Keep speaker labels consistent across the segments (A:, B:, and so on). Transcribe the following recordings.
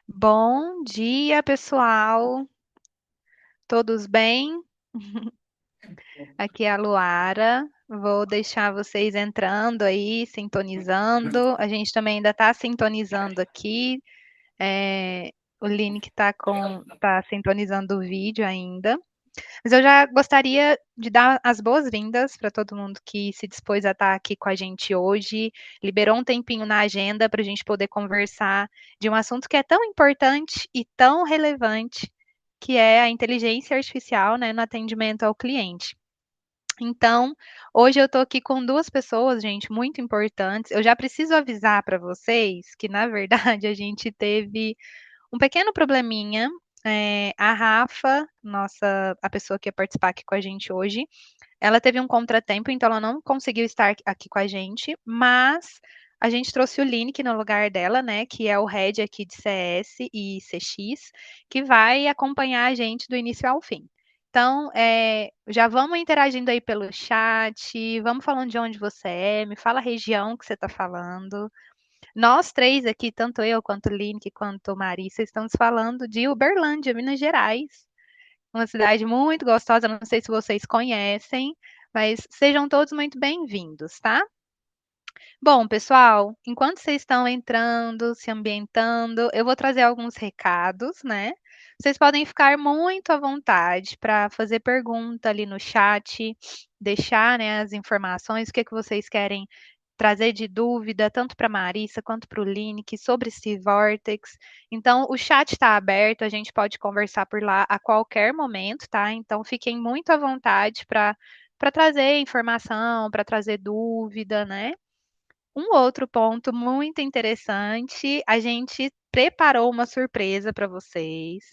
A: Bom dia, pessoal. Todos bem? Aqui é a Luara. Vou deixar vocês entrando aí, sintonizando. A gente também ainda está sintonizando aqui. O Link tá sintonizando o vídeo ainda. Mas eu já gostaria de dar as boas-vindas para todo mundo que se dispôs a estar aqui com a gente hoje, liberou um tempinho na agenda para a gente poder conversar de um assunto que é tão importante e tão relevante, que é a inteligência artificial, né, no atendimento ao cliente. Então, hoje eu estou aqui com duas pessoas, gente, muito importantes. Eu já preciso avisar para vocês que, na verdade, a gente teve um pequeno probleminha. A Rafa, a pessoa que ia participar aqui com a gente hoje, ela teve um contratempo, então ela não conseguiu estar aqui com a gente, mas a gente trouxe o Lineker no lugar dela, né, que é o head aqui de CS e CX, que vai acompanhar a gente do início ao fim. Então, já vamos interagindo aí pelo chat, vamos falando de onde você é, me fala a região que você está falando. Nós três aqui, tanto eu quanto o Lineker quanto Marissa, estamos falando de Uberlândia, Minas Gerais, uma cidade muito gostosa, não sei se vocês conhecem, mas sejam todos muito bem-vindos, tá? Bom, pessoal, enquanto vocês estão entrando, se ambientando, eu vou trazer alguns recados, né? Vocês podem ficar muito à vontade para fazer pergunta ali no chat, deixar, né, as informações, o que que vocês querem trazer de dúvida, tanto para a Marissa quanto para o Lineker, sobre esse Vortex. Então, o chat está aberto, a gente pode conversar por lá a qualquer momento, tá? Então, fiquem muito à vontade para trazer informação, para trazer dúvida, né? Um outro ponto muito interessante, a gente preparou uma surpresa para vocês.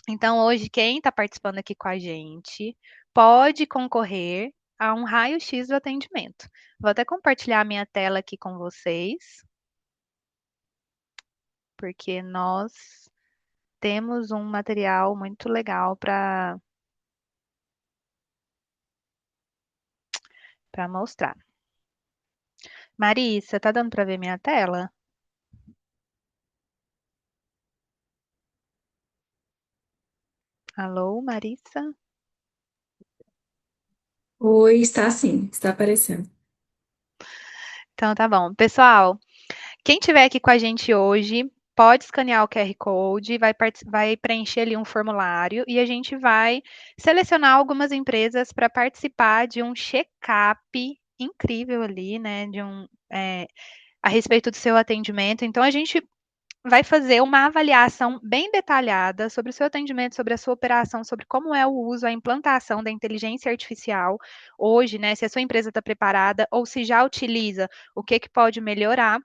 A: Então, hoje, quem está participando aqui com a gente pode concorrer a um raio-x do atendimento. Vou até compartilhar a minha tela aqui com vocês, porque nós temos um material muito legal para mostrar. Marissa, tá dando para ver minha tela? Alô, Marissa?
B: Oi, está sim, está aparecendo.
A: Então tá bom. Pessoal, quem tiver aqui com a gente hoje, pode escanear o QR Code, vai preencher ali um formulário e a gente vai selecionar algumas empresas para participar de um check-up incrível ali, né? A respeito do seu atendimento. Então, a gente vai fazer uma avaliação bem detalhada sobre o seu atendimento, sobre a sua operação, sobre como é o uso, a implantação da inteligência artificial hoje, né? Se a sua empresa está preparada ou se já utiliza, o que que pode melhorar.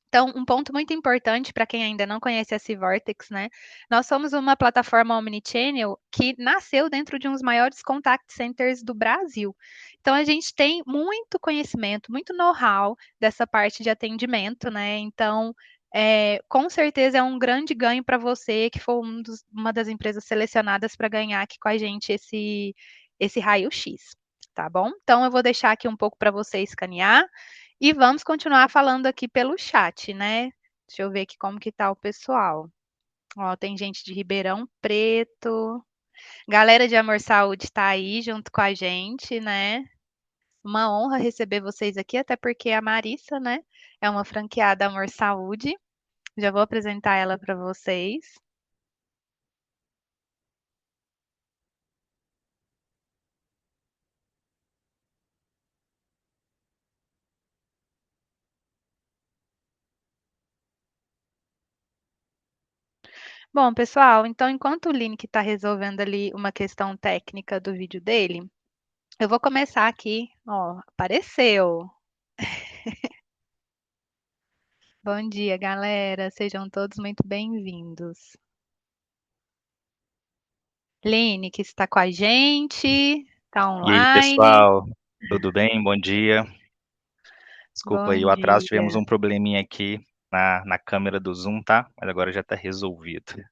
A: Então, um ponto muito importante para quem ainda não conhece a Vortex, né? Nós somos uma plataforma omnichannel que nasceu dentro de um dos maiores contact centers do Brasil. Então, a gente tem muito conhecimento, muito know-how dessa parte de atendimento, né? Então, com certeza é um grande ganho para você que for uma das empresas selecionadas para ganhar aqui com a gente esse raio-x, tá bom? Então, eu vou deixar aqui um pouco para você escanear. E vamos continuar falando aqui pelo chat, né? Deixa eu ver aqui como que tá o pessoal. Ó, tem gente de Ribeirão Preto. Galera de Amor Saúde tá aí junto com a gente, né? Uma honra receber vocês aqui, até porque a Marissa, né, é uma franqueada Amor Saúde. Já vou apresentar ela para vocês. Bom, pessoal, então enquanto o Link está resolvendo ali uma questão técnica do vídeo dele, eu vou começar aqui. Ó, apareceu. Bom dia, galera. Sejam todos muito bem-vindos. Lene, que está com a gente, está
C: E aí,
A: online.
C: pessoal, tudo bem? Bom dia. Desculpa aí
A: Bom
C: o atraso, tivemos
A: dia.
C: um probleminha aqui na câmera do Zoom, tá? Mas agora já tá resolvido.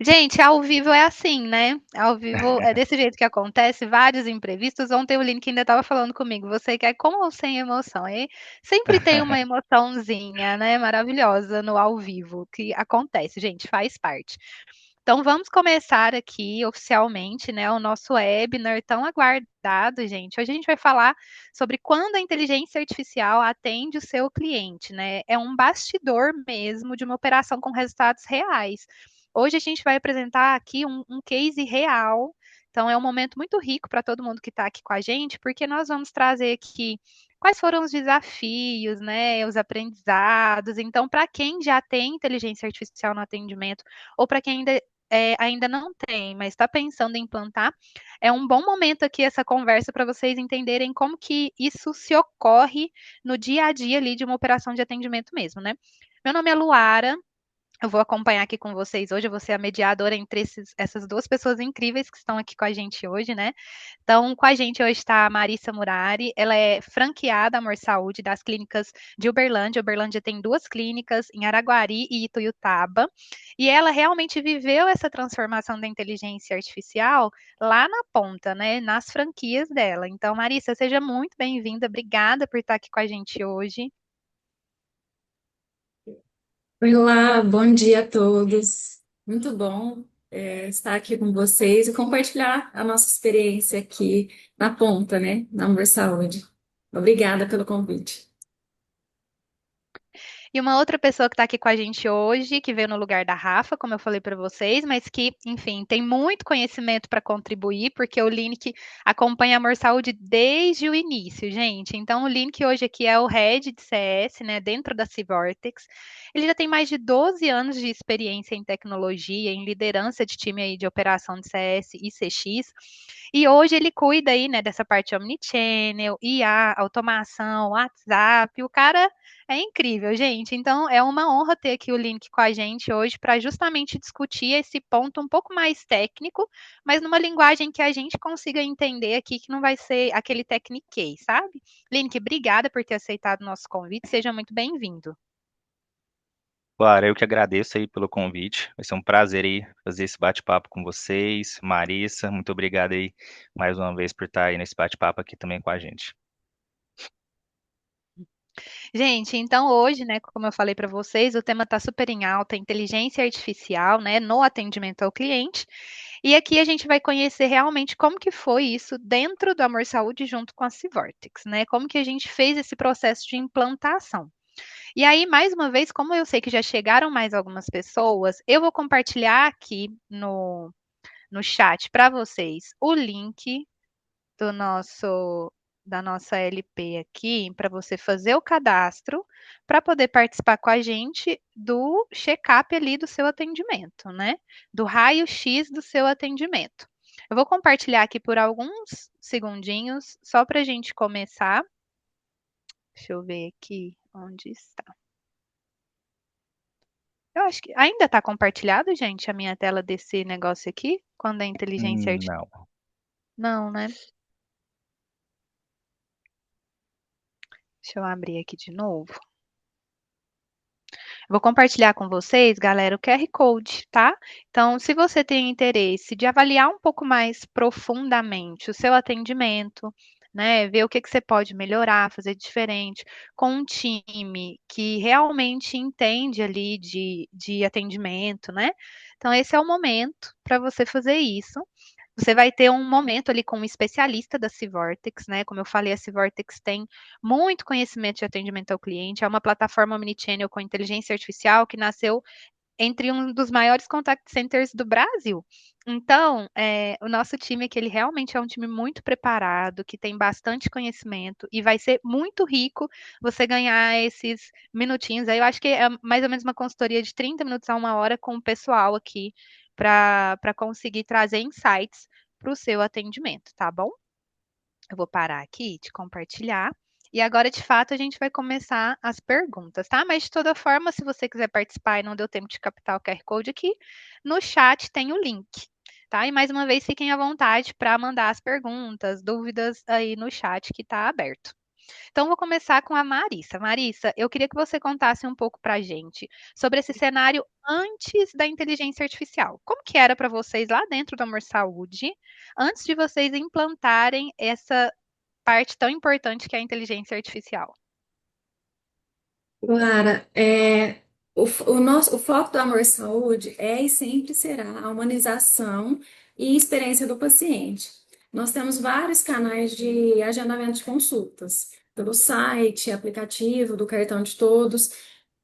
A: Gente, ao vivo é assim, né? Ao vivo é desse jeito que acontece, vários imprevistos. Ontem o Link ainda estava falando comigo, você quer com ou sem emoção? E sempre tem uma emoçãozinha, né? Maravilhosa no ao vivo, que acontece, gente, faz parte. Então vamos começar aqui oficialmente, né, o nosso webinar tão aguardado, gente. Hoje a gente vai falar sobre quando a inteligência artificial atende o seu cliente, né? É um bastidor mesmo de uma operação com resultados reais. Hoje a gente vai apresentar aqui um case real. Então é um momento muito rico para todo mundo que está aqui com a gente, porque nós vamos trazer aqui quais foram os desafios, né, os aprendizados. Então, para quem já tem inteligência artificial no atendimento, ou para quem ainda não tem, mas está pensando em implantar, é um bom momento aqui essa conversa para vocês entenderem como que isso se ocorre no dia a dia ali de uma operação de atendimento mesmo, né? Meu nome é Luara, eu vou acompanhar aqui com vocês hoje, eu vou ser a mediadora entre essas duas pessoas incríveis que estão aqui com a gente hoje, né? Então, com a gente hoje está a Marissa Murari, ela é franqueada Amor Saúde das clínicas de Uberlândia. Uberlândia tem duas clínicas, em Araguari e Ituiutaba, e ela realmente viveu essa transformação da inteligência artificial lá na ponta, né? Nas franquias dela. Então, Marissa, seja muito bem-vinda, obrigada por estar aqui com a gente hoje.
B: Olá, bom dia a todos. Muito bom estar aqui com vocês e compartilhar a nossa experiência aqui na ponta, né, na Amor Saúde. Obrigada pelo convite.
A: E uma outra pessoa que está aqui com a gente hoje, que veio no lugar da Rafa, como eu falei para vocês, mas que, enfim, tem muito conhecimento para contribuir, porque o Link acompanha a Amor Saúde desde o início, gente. Então, o Link hoje aqui é o head de CS, né, dentro da Civortex. Ele já tem mais de 12 anos de experiência em tecnologia, em liderança de time aí de operação de CS e CX. E hoje ele cuida aí, né, dessa parte omnichannel, IA, automação, WhatsApp. O cara é incrível, gente. Então, é uma honra ter aqui o Link com a gente hoje para justamente discutir esse ponto um pouco mais técnico, mas numa linguagem que a gente consiga entender aqui, que não vai ser aquele techniquez, sabe? Link, obrigada por ter aceitado o nosso convite. Seja muito bem-vindo.
C: Claro, eu que agradeço aí pelo convite. Vai ser um prazer aí fazer esse bate-papo com vocês. Marissa, muito obrigado aí mais uma vez por estar aí nesse bate-papo aqui também com a gente.
A: Gente, então hoje, né, como eu falei para vocês, o tema está super em alta, inteligência artificial, né, no atendimento ao cliente. E aqui a gente vai conhecer realmente como que foi isso dentro do Amor Saúde junto com a Civortex, né? Como que a gente fez esse processo de implantação. E aí, mais uma vez, como eu sei que já chegaram mais algumas pessoas, eu vou compartilhar aqui no chat para vocês o link do nosso da nossa LP aqui para você fazer o cadastro para poder participar com a gente do check-up ali do seu atendimento, né? Do raio-x do seu atendimento. Eu vou compartilhar aqui por alguns segundinhos, só para a gente começar. Deixa eu ver aqui onde está. Eu acho que ainda está compartilhado, gente, a minha tela desse negócio aqui, quando a inteligência artificial.
C: Não.
A: Não, né? Deixa eu abrir aqui de novo. Vou compartilhar com vocês, galera, o QR Code, tá? Então, se você tem interesse de avaliar um pouco mais profundamente o seu atendimento, né, ver o que que você pode melhorar, fazer diferente, com um time que realmente entende ali de atendimento, né? Então, esse é o momento para você fazer isso. Você vai ter um momento ali com um especialista da Civortex, né? Como eu falei, a Civortex tem muito conhecimento de atendimento ao cliente, é uma plataforma omnichannel com inteligência artificial que nasceu entre um dos maiores contact centers do Brasil. Então, o nosso time aqui, ele realmente é um time muito preparado, que tem bastante conhecimento e vai ser muito rico você ganhar esses minutinhos. Aí eu acho que é mais ou menos uma consultoria de 30 minutos a uma hora com o pessoal aqui para conseguir trazer insights para o seu atendimento, tá bom? Eu vou parar aqui de compartilhar. E agora, de fato, a gente vai começar as perguntas, tá? Mas de toda forma, se você quiser participar e não deu tempo de captar o QR Code aqui, no chat tem o link, tá? E mais uma vez, fiquem à vontade para mandar as perguntas, dúvidas aí no chat que está aberto. Então, vou começar com a Marissa. Marissa, eu queria que você contasse um pouco para a gente sobre esse cenário antes da inteligência artificial. Como que era para vocês lá dentro do Amor Saúde, antes de vocês implantarem essa parte tão importante que é a inteligência artificial?
B: Clara, o foco do Amor Saúde é e sempre será a humanização e experiência do paciente. Nós temos vários canais de agendamento de consultas, pelo site, aplicativo, do cartão de todos,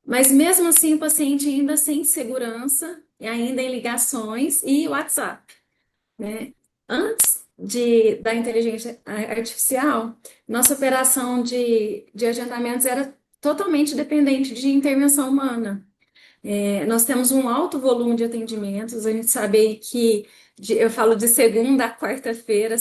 B: mas mesmo assim o paciente ainda sem segurança, e ainda em ligações e WhatsApp, né? Antes da inteligência artificial, nossa operação de agendamentos era totalmente dependente de intervenção humana. Nós temos um alto volume de atendimentos, a gente sabe aí que eu falo de segunda a quarta-feira,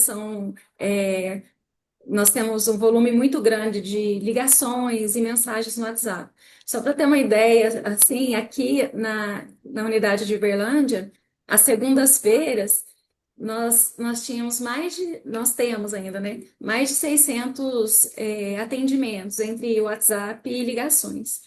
B: nós temos um volume muito grande de ligações e mensagens no WhatsApp. Só para ter uma ideia, assim, aqui na unidade de Uberlândia, às segundas-feiras, nós tínhamos nós temos ainda, né? Mais de 600 atendimentos entre WhatsApp e ligações.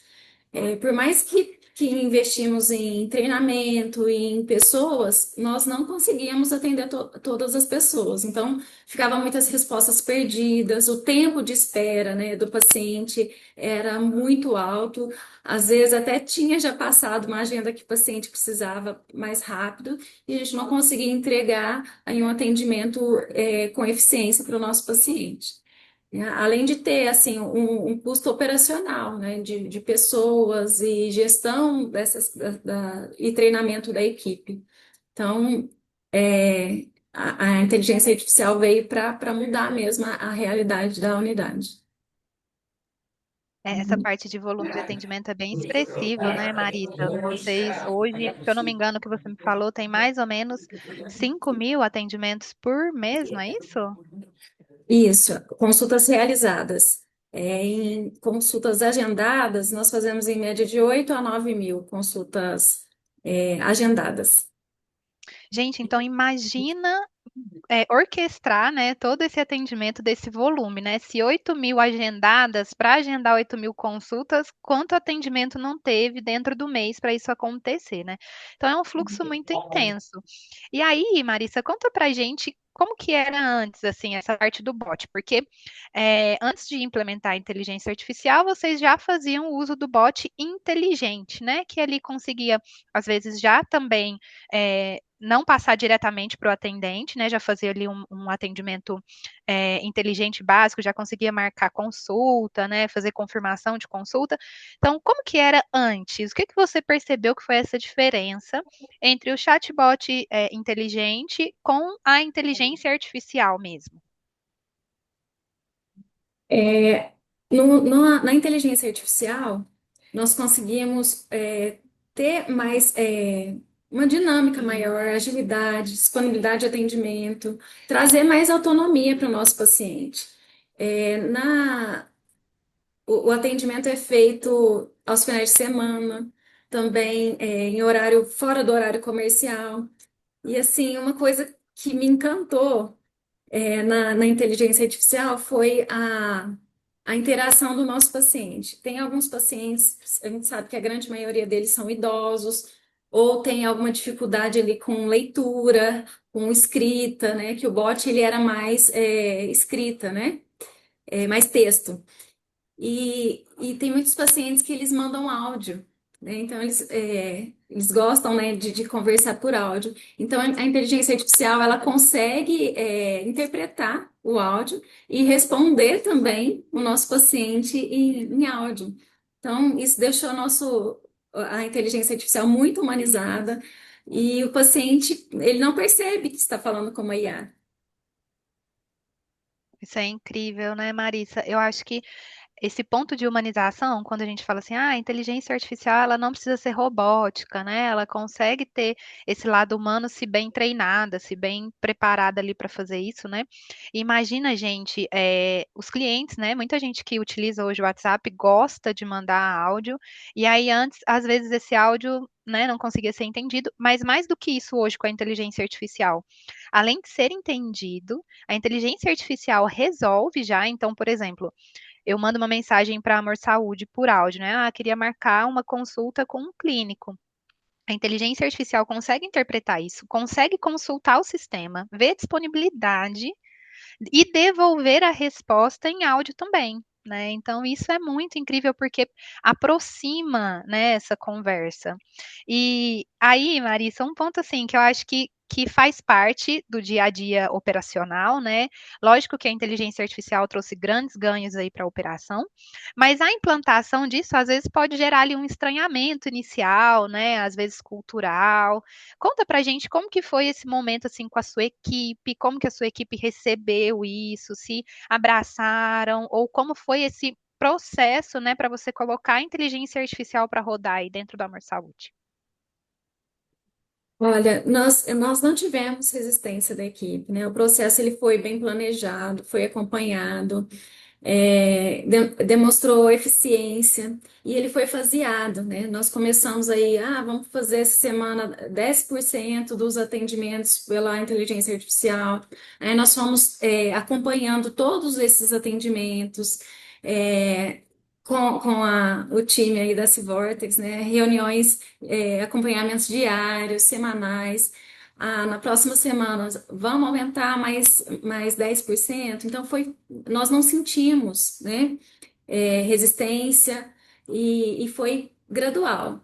B: Por mais que investimos em treinamento e em pessoas, nós não conseguíamos atender todas as pessoas. Então, ficavam muitas respostas perdidas, o tempo de espera, né, do paciente era muito alto. Às vezes, até tinha já passado uma agenda que o paciente precisava mais rápido e a gente não conseguia entregar aí um atendimento, com eficiência para o nosso paciente, né? Além de ter assim um custo operacional, né, de pessoas e gestão e treinamento da equipe. Então, a inteligência artificial veio para mudar mesmo a realidade da unidade.
A: Essa parte de volume de atendimento é bem expressivo, né, Marisa? Vocês hoje, se eu não me engano, o que você me falou, tem mais ou menos 5.000 atendimentos por mês, não é isso?
B: Isso, consultas realizadas. Em consultas agendadas, nós fazemos em média de 8 a 9 mil consultas, agendadas.
A: Gente, então imagina orquestrar, né, todo esse atendimento desse volume, né? Se 8.000 agendadas, para agendar 8.000 consultas, quanto atendimento não teve dentro do mês para isso acontecer, né? Então é um fluxo muito intenso. E aí, Marissa, conta pra gente como que era antes, assim, essa parte do bot, porque antes de implementar a inteligência artificial, vocês já faziam uso do bot inteligente, né? Que ali conseguia, às vezes, já também não passar diretamente para o atendente, né? Já fazia ali um atendimento inteligente básico, já conseguia marcar consulta, né? Fazer confirmação de consulta. Então, como que era antes? O que que você percebeu que foi essa diferença entre o chatbot inteligente com a inteligência artificial mesmo?
B: É, na inteligência artificial, nós conseguimos ter uma dinâmica maior, agilidade, disponibilidade de atendimento, trazer mais autonomia para o nosso paciente. É, na, o atendimento é feito aos finais de semana, também em horário fora do horário comercial. E assim, uma coisa que me encantou na inteligência artificial foi a interação do nosso paciente. Tem alguns pacientes, a gente sabe que a grande maioria deles são idosos, ou tem alguma dificuldade ali com leitura, com escrita, né? Que o bot ele era mais escrita, né? Mais texto. E tem muitos pacientes que eles mandam áudio, né? Então, eles gostam, né, de conversar por áudio. Então, a inteligência artificial, ela consegue, interpretar o áudio e responder também o nosso paciente em áudio. Então, isso deixou a inteligência artificial muito humanizada e o paciente, ele não percebe que está falando com uma IA.
A: Isso é incrível, né, Marissa? Eu acho que esse ponto de humanização, quando a gente fala assim, a inteligência artificial, ela não precisa ser robótica, né? Ela consegue ter esse lado humano se bem treinada, se bem preparada ali para fazer isso, né? E imagina, gente, os clientes, né? Muita gente que utiliza hoje o WhatsApp gosta de mandar áudio, e aí antes, às vezes, esse áudio, né, não conseguia ser entendido, mas mais do que isso hoje com a inteligência artificial, além de ser entendido, a inteligência artificial resolve já, então, por exemplo, eu mando uma mensagem para Amor Saúde por áudio, né? Ah, queria marcar uma consulta com um clínico. A inteligência artificial consegue interpretar isso, consegue consultar o sistema, ver a disponibilidade e devolver a resposta em áudio também, né? Então isso é muito incrível porque aproxima, né, essa conversa. E aí, Marissa, um ponto assim que eu acho que faz parte do dia a dia operacional, né? Lógico que a inteligência artificial trouxe grandes ganhos aí para a operação, mas a implantação disso às vezes pode gerar ali um estranhamento inicial, né? Às vezes cultural. Conta pra gente como que foi esse momento assim com a sua equipe, como que a sua equipe recebeu isso, se abraçaram ou como foi esse processo, né, para você colocar a inteligência artificial para rodar aí dentro do Amor Saúde.
B: Olha, nós não tivemos resistência da equipe, né? O processo ele foi bem planejado, foi acompanhado, demonstrou eficiência e ele foi faseado, né? Nós começamos aí, vamos fazer essa semana 10% dos atendimentos pela inteligência artificial. Aí nós fomos, acompanhando todos esses atendimentos, é, o time aí da Civortex, né? Reuniões, acompanhamentos diários, semanais. Na próxima semana, vamos aumentar mais 10%. Então, nós não sentimos, né, resistência e foi gradual.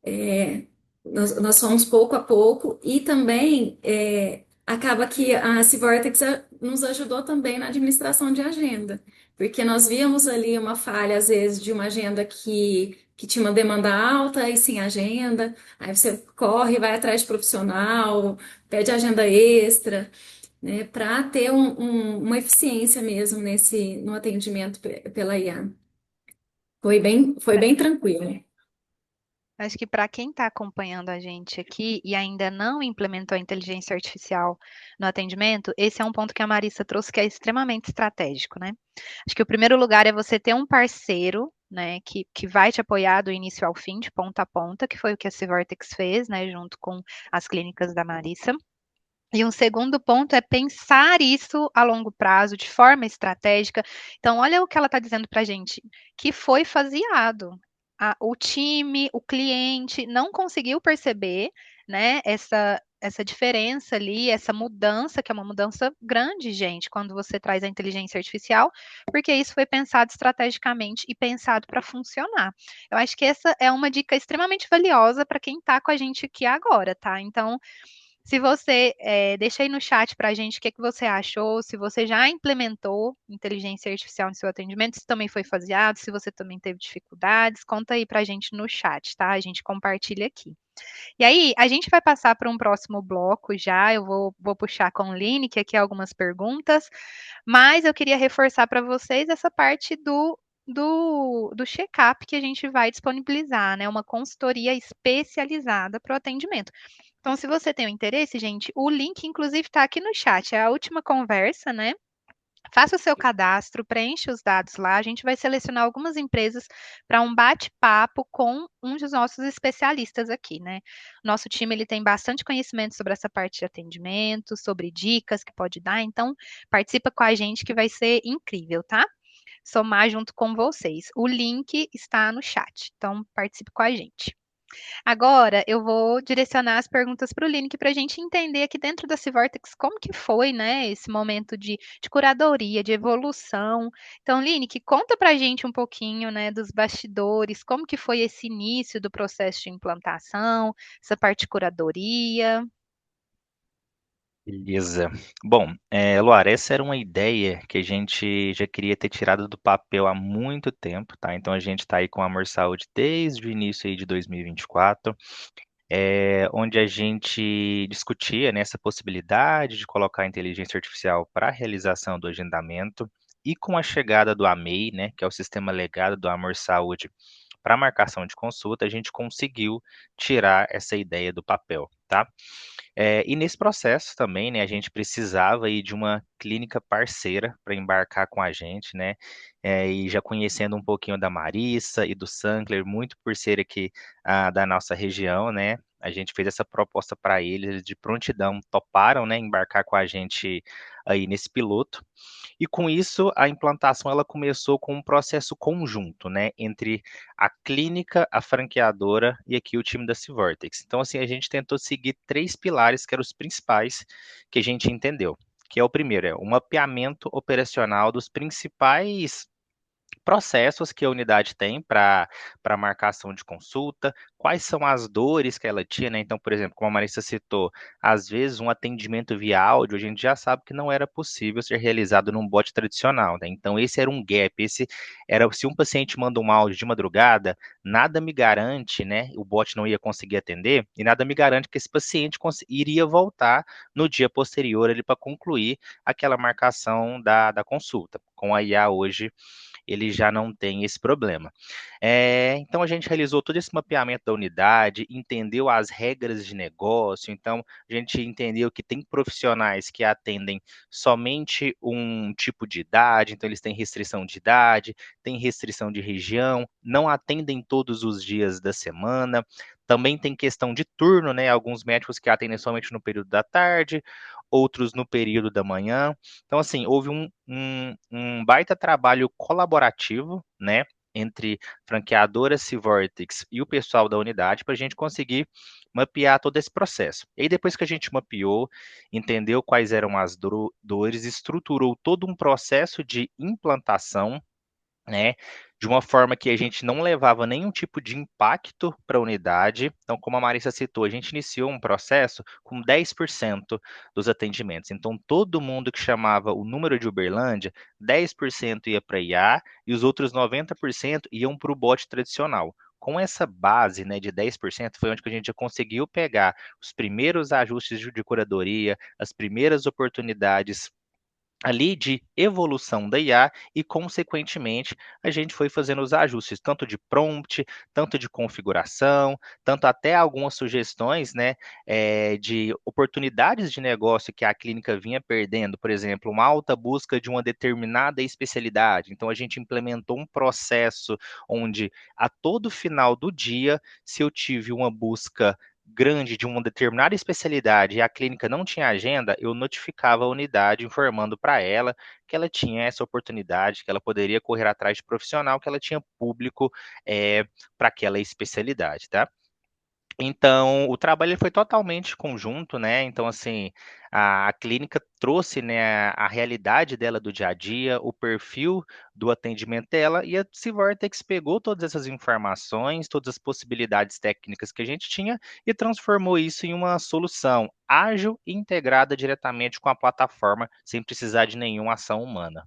B: É, nós fomos pouco a pouco e também acaba que a Civortex nos ajudou também na administração de agenda, porque nós víamos ali uma falha, às vezes, de uma agenda que tinha uma demanda alta e sem agenda, aí você corre, vai atrás de profissional, pede agenda extra, né, para ter uma eficiência mesmo no atendimento pela IA. Foi bem tranquilo.
A: Acho que para quem está acompanhando a gente aqui e ainda não implementou a inteligência artificial no atendimento, esse é um ponto que a Marissa trouxe que é extremamente estratégico, né? Acho que o primeiro lugar é você ter um parceiro, né, que vai te apoiar do início ao fim, de ponta a ponta, que foi o que a Civortex fez, né, junto com as clínicas da Marissa. E um segundo ponto é pensar isso a longo prazo, de forma estratégica. Então, olha o que ela está dizendo para a gente, que foi faseado. O time, o cliente não conseguiu perceber, né, essa diferença ali, essa mudança, que é uma mudança grande, gente, quando você traz a inteligência artificial, porque isso foi pensado estrategicamente e pensado para funcionar. Eu acho que essa é uma dica extremamente valiosa para quem está com a gente aqui agora, tá? Então, se você deixa aí no chat para a gente o que, que você achou, se você já implementou inteligência artificial no seu atendimento, se também foi faseado, se você também teve dificuldades, conta aí para a gente no chat, tá? A gente compartilha aqui. E aí, a gente vai passar para um próximo bloco já, eu vou puxar com o Line, que aqui algumas perguntas, mas eu queria reforçar para vocês essa parte do check-up que a gente vai disponibilizar, né? Uma consultoria especializada para o atendimento. Então, se você tem o interesse, gente, o link, inclusive, está aqui no chat. É a última conversa, né? Faça o seu cadastro, preencha os dados lá. A gente vai selecionar algumas empresas para um bate-papo com um dos nossos especialistas aqui, né? Nosso time ele tem bastante conhecimento sobre essa parte de atendimento, sobre dicas que pode dar. Então, participa com a gente que vai ser incrível, tá? Somar junto com vocês. O link está no chat. Então, participe com a gente. Agora eu vou direcionar as perguntas para o Lineker para a gente entender aqui dentro da Civortex como que foi, né, esse momento de curadoria, de evolução. Então, Lineker, conta para a gente um pouquinho, né, dos bastidores, como que foi esse início do processo de implantação, essa parte de curadoria.
C: Beleza. Bom, Luara, essa era uma ideia que a gente já queria ter tirado do papel há muito tempo, tá? Então a gente está aí com a Amor Saúde desde o início aí de 2024, onde a gente discutia, né, essa possibilidade de colocar a inteligência artificial para a realização do agendamento. E com a chegada do AMEI, né, que é o sistema legado do Amor Saúde, para marcação de consulta, a gente conseguiu tirar essa ideia do papel, tá? E nesse processo também, né, a gente precisava aí de uma clínica parceira para embarcar com a gente, né? E já conhecendo um pouquinho da Marissa e do Sankler, muito por ser aqui da nossa região, né? A gente fez essa proposta para eles de prontidão, toparam, né, embarcar com a gente aí nesse piloto. E com isso, a implantação ela começou com um processo conjunto, né, entre a clínica, a franqueadora e aqui o time da Civortex. Então, assim, a gente tentou seguir três pilares que eram os principais que a gente entendeu. Que é o primeiro, é o mapeamento operacional dos principais processos que a unidade tem para marcação de consulta, quais são as dores que ela tinha, né? Então, por exemplo, como a Marissa citou, às vezes um atendimento via áudio, a gente já sabe que não era possível ser realizado num bot tradicional, né? Então, esse era um gap, esse era, se um paciente manda um áudio de madrugada, nada me garante, né? O bot não ia conseguir atender, e nada me garante que esse paciente iria voltar no dia posterior ali para concluir aquela marcação da consulta. Com a IA hoje, ele já não tem esse problema. Então, a gente realizou todo esse mapeamento da unidade, entendeu as regras de negócio, então, a gente entendeu que tem profissionais que atendem somente um tipo de idade, então, eles têm restrição de idade, têm restrição de região, não atendem todos os dias da semana, também tem questão de turno, né? Alguns médicos que atendem somente no período da tarde, outros no período da manhã. Então, assim, houve um baita trabalho colaborativo, né, entre franqueadora Civortex e o pessoal da unidade para a gente conseguir mapear todo esse processo. E aí, depois que a gente mapeou, entendeu quais eram as dores, estruturou todo um processo de implantação, né, de uma forma que a gente não levava nenhum tipo de impacto para a unidade. Então, como a Marissa citou, a gente iniciou um processo com 10% dos atendimentos. Então, todo mundo que chamava o número de Uberlândia, 10% ia para IA e os outros 90% iam para o bot tradicional. Com essa base, né, de 10%, foi onde que a gente já conseguiu pegar os primeiros ajustes de curadoria, as primeiras oportunidades ali de evolução da IA e, consequentemente, a gente foi fazendo os ajustes, tanto de prompt, tanto de configuração, tanto até algumas sugestões, né, de oportunidades de negócio que a clínica vinha perdendo, por exemplo, uma alta busca de uma determinada especialidade. Então, a gente implementou um processo onde, a todo final do dia, se eu tive uma busca grande de uma determinada especialidade e a clínica não tinha agenda, eu notificava a unidade informando para ela que ela tinha essa oportunidade, que ela poderia correr atrás de profissional, que ela tinha público para aquela especialidade, tá? Então, o trabalho ele foi totalmente conjunto, né? Então, assim, a clínica trouxe, né, a realidade dela do dia a dia, o perfil do atendimento dela, e a Civortex pegou todas essas informações, todas as possibilidades técnicas que a gente tinha e transformou isso em uma solução ágil e integrada diretamente com a plataforma, sem precisar de nenhuma ação humana.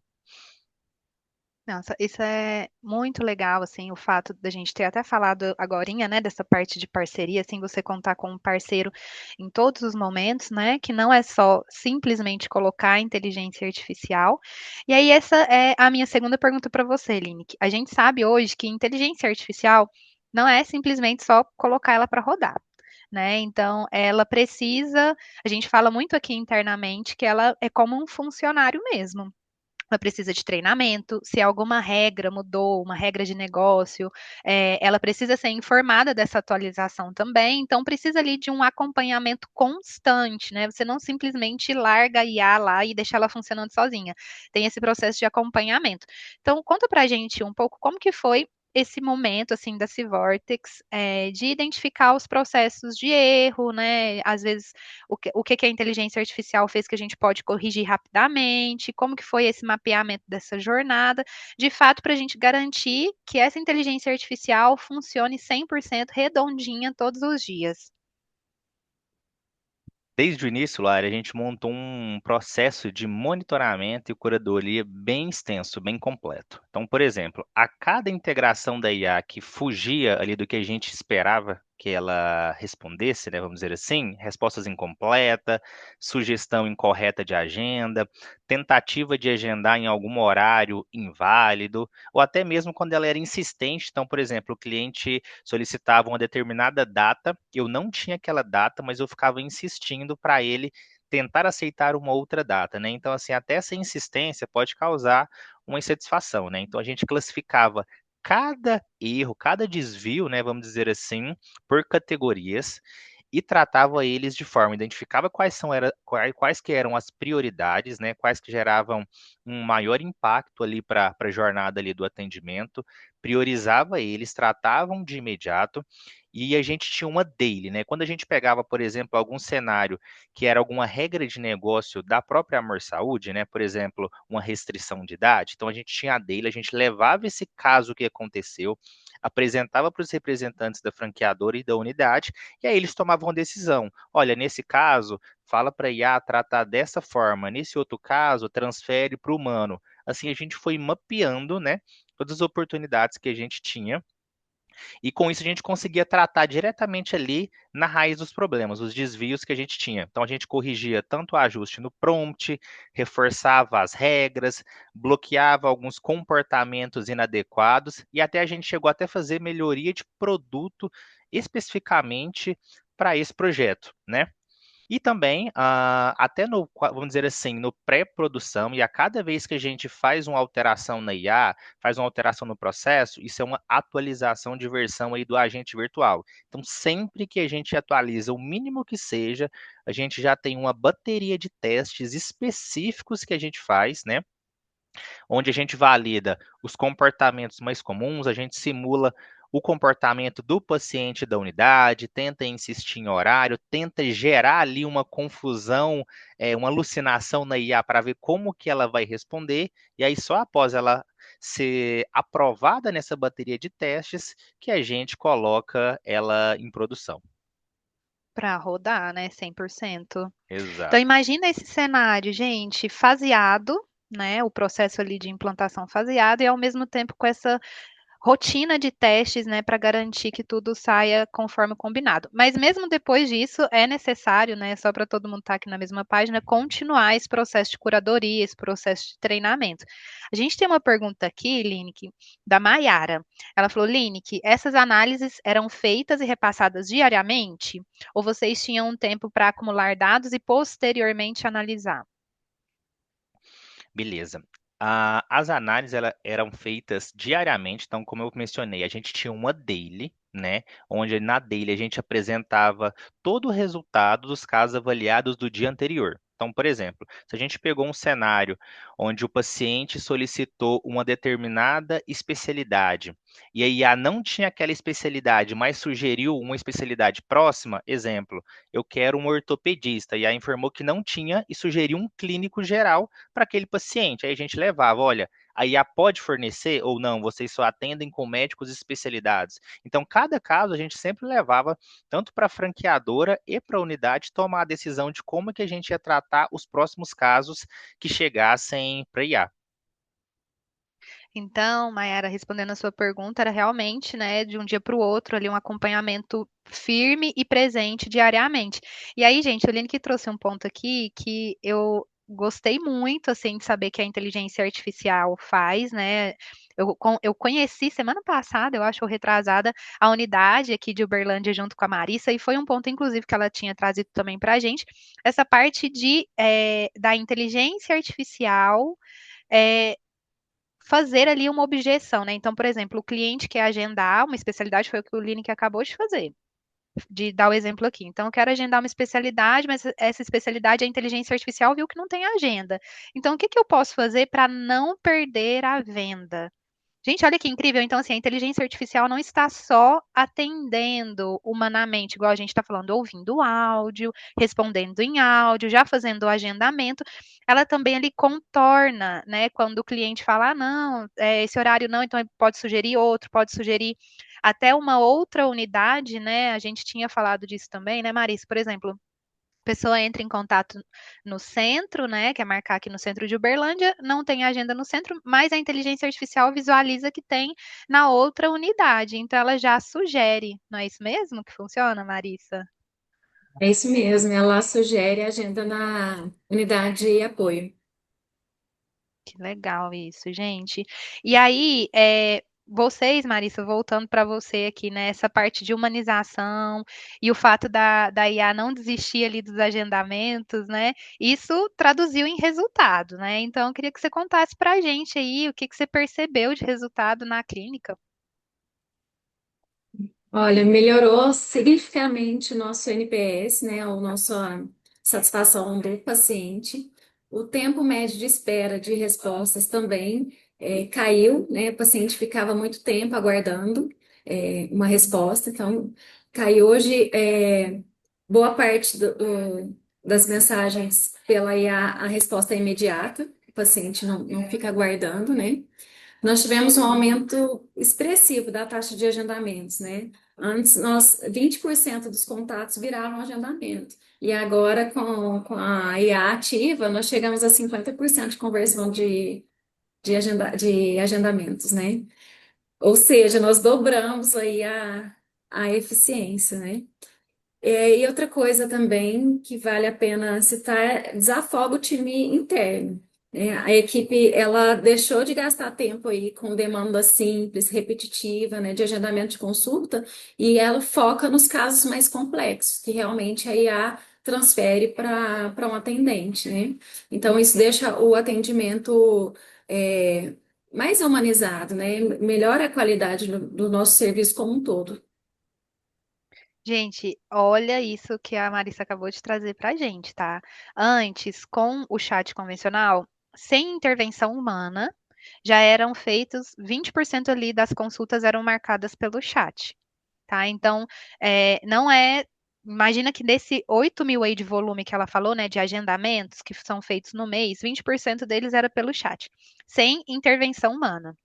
A: Nossa, isso é muito legal, assim, o fato da gente ter até falado agorinha, né, dessa parte de parceria, assim, você contar com um parceiro em todos os momentos, né, que não é só simplesmente colocar a inteligência artificial. E aí essa é a minha segunda pergunta para você, Lineik. A gente sabe hoje que inteligência artificial não é simplesmente só colocar ela para rodar. Né? Então, ela precisa, a gente fala muito aqui internamente que ela é como um funcionário mesmo. Ela precisa de treinamento, se alguma regra mudou, uma regra de negócio, ela precisa ser informada dessa atualização também, então precisa ali de um acompanhamento constante, né? Você não simplesmente larga a IA lá e deixa ela funcionando sozinha. Tem esse processo de acompanhamento. Então, conta pra gente um pouco como que foi esse momento assim da Civortex, de identificar os processos de erro, né? Às vezes o que a inteligência artificial fez que a gente pode corrigir rapidamente, como que foi esse mapeamento dessa jornada, de fato, para a gente garantir que essa inteligência artificial funcione 100% redondinha todos os dias.
C: Desde o início, Lara, a gente montou um processo de monitoramento e curadoria bem extenso, bem completo. Então, por exemplo, a cada integração da IA que fugia ali do que a gente esperava que ela respondesse, né, vamos dizer assim, respostas incompletas, sugestão incorreta de agenda, tentativa de agendar em algum horário inválido, ou até mesmo quando ela era insistente. Então, por exemplo, o cliente solicitava uma determinada data, eu não tinha aquela data, mas eu ficava insistindo para ele tentar aceitar uma outra data, né? Então, assim, até essa insistência pode causar uma insatisfação, né? Então, a gente classificava cada erro, cada desvio, né, vamos dizer assim, por categorias e tratava eles de forma, identificava quais que eram as prioridades, né, quais que geravam um maior impacto ali para a jornada ali do atendimento, priorizava eles, tratavam de imediato e a gente tinha uma daily, né? Quando a gente pegava, por exemplo, algum cenário que era alguma regra de negócio da própria Amor Saúde, né? Por exemplo, uma restrição de idade, então a gente tinha a daily, a gente levava esse caso que aconteceu, apresentava para os representantes da franqueadora e da unidade, e aí eles tomavam a decisão. Olha, nesse caso, fala para a IA tratar dessa forma, nesse outro caso, transfere para o humano. Assim, a gente foi mapeando, né, todas as oportunidades que a gente tinha e com isso a gente conseguia tratar diretamente ali na raiz dos problemas, os desvios que a gente tinha. Então a gente corrigia tanto o ajuste no prompt, reforçava as regras, bloqueava alguns comportamentos inadequados e até a gente chegou até fazer melhoria de produto especificamente para esse projeto, né? E também, até no, vamos dizer assim, no pré-produção, e a cada vez que a gente faz uma alteração na IA, faz uma alteração no processo, isso é uma atualização de versão aí do agente virtual. Então, sempre que a gente atualiza o mínimo que seja, a gente já tem uma bateria de testes específicos que a gente faz, né? Onde a gente valida os comportamentos mais comuns, a gente simula o comportamento do paciente da unidade, tenta insistir em horário, tenta gerar ali uma confusão, uma alucinação na IA para ver como que ela vai responder, e aí só após ela ser aprovada nessa bateria de testes que a gente coloca ela em produção.
A: Para rodar, né? 100%. Então,
C: Exato.
A: imagina esse cenário, gente, faseado, né? O processo ali de implantação faseado e ao mesmo tempo com essa rotina de testes, né, para garantir que tudo saia conforme combinado. Mas mesmo depois disso, é necessário, né, só para todo mundo estar aqui na mesma página, continuar esse processo de curadoria, esse processo de treinamento. A gente tem uma pergunta aqui, Lineker, da Maiara. Ela falou, Lineker, essas análises eram feitas e repassadas diariamente? Ou vocês tinham um tempo para acumular dados e posteriormente analisar?
C: Beleza. As análises eram feitas diariamente, então, como eu mencionei, a gente tinha uma daily, né? Onde na daily a gente apresentava todo o resultado dos casos avaliados do dia anterior. Então, por exemplo, se a gente pegou um cenário onde o paciente solicitou uma determinada especialidade e a IA não tinha aquela especialidade, mas sugeriu uma especialidade próxima, exemplo, eu quero um ortopedista, e a informou que não tinha e sugeriu um clínico geral para aquele paciente. Aí a gente levava, olha, a IA pode fornecer ou não, vocês só atendem com médicos especializados. Então, cada caso a gente sempre levava tanto para a franqueadora e para a unidade tomar a decisão de como que a gente ia tratar os próximos casos que chegassem para a IA.
A: Então, Mayara, respondendo a sua pergunta, era realmente, né, de um dia para o outro ali um acompanhamento firme e presente diariamente. E aí, gente, o Aline que trouxe um ponto aqui que eu gostei muito, assim, de saber que a inteligência artificial faz, né? Eu conheci semana passada, eu acho, ou retrasada, a unidade aqui de Uberlândia junto com a Marissa, e foi um ponto, inclusive, que ela tinha trazido também para a gente, essa parte da inteligência artificial eh, fazer ali uma objeção, né? Então, por exemplo, o cliente quer agendar uma especialidade, foi o que o Lineker acabou de fazer, de dar o exemplo aqui. Então, eu quero agendar uma especialidade, mas essa especialidade, a inteligência artificial viu que não tem agenda. Então, o que que eu posso fazer para não perder a venda? Gente, olha que incrível. Então, assim, a inteligência artificial não está só atendendo humanamente, igual a gente está falando, ouvindo áudio, respondendo em áudio, já fazendo o agendamento. Ela também ali contorna, né? Quando o cliente fala, ah, não, esse horário não, então ele pode sugerir outro, pode sugerir até uma outra unidade, né? A gente tinha falado disso também, né, Marisa? Por exemplo, pessoa entra em contato no centro, né, quer marcar aqui no centro de Uberlândia, não tem agenda no centro, mas a inteligência artificial visualiza que tem na outra unidade, então ela já sugere, não é isso mesmo que funciona, Marissa?
B: É isso mesmo, ela sugere a agenda na unidade de apoio.
A: Que legal isso, gente. E aí, vocês, Marissa, voltando para você aqui, né, essa parte de humanização e o fato da IA não desistir ali dos agendamentos, né, isso traduziu em resultado, né? Então, eu queria que você contasse para a gente aí o que que você percebeu de resultado na clínica.
B: Olha, melhorou significativamente o nosso NPS, né, a nossa satisfação do paciente. O tempo médio de espera de respostas também caiu, né? O paciente ficava muito tempo aguardando uma resposta, então caiu hoje boa parte das mensagens pela IA, a resposta é imediata, o paciente não fica aguardando, né? Nós tivemos um aumento expressivo da taxa de agendamentos, né? Antes, 20% dos contatos viraram agendamento. E agora, com a IA ativa, nós chegamos a 50% de conversão de agendamentos, né? Ou seja, nós dobramos aí a eficiência, né? E outra coisa também que vale a pena citar é desafoga o time interno, né? A equipe ela deixou de gastar tempo aí com demanda simples, repetitiva, né, de agendamento de consulta, e ela foca nos casos mais complexos, que realmente a IA transfere para um atendente, né? Então isso deixa o atendimento é, mais humanizado, né? Melhora a qualidade do nosso serviço como um todo.
A: Gente, olha isso que a Marissa acabou de trazer para a gente, tá? Antes, com o chat convencional, sem intervenção humana, já eram feitos 20% ali das consultas eram marcadas pelo chat, tá? Então, não é. Imagina que desse 8 mil aí de volume que ela falou, né, de agendamentos que são feitos no mês, 20% deles era pelo chat, sem intervenção humana.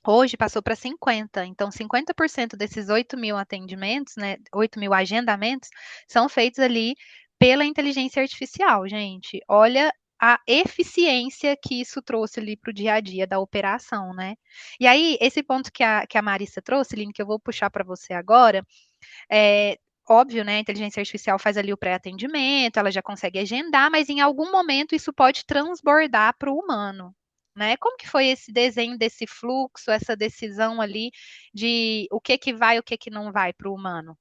A: Hoje passou para 50, então 50% desses 8 mil atendimentos, né, 8 mil agendamentos, são feitos ali pela inteligência artificial, gente. Olha a eficiência que isso trouxe ali para o dia a dia da operação, né? E aí, esse ponto que a Marissa trouxe, Lino, que eu vou puxar para você agora, é óbvio, né? A inteligência artificial faz ali o pré-atendimento, ela já consegue agendar, mas em algum momento isso pode transbordar para o humano. Né? Como que foi esse desenho desse fluxo, essa decisão ali de o que vai, o que não vai para o humano?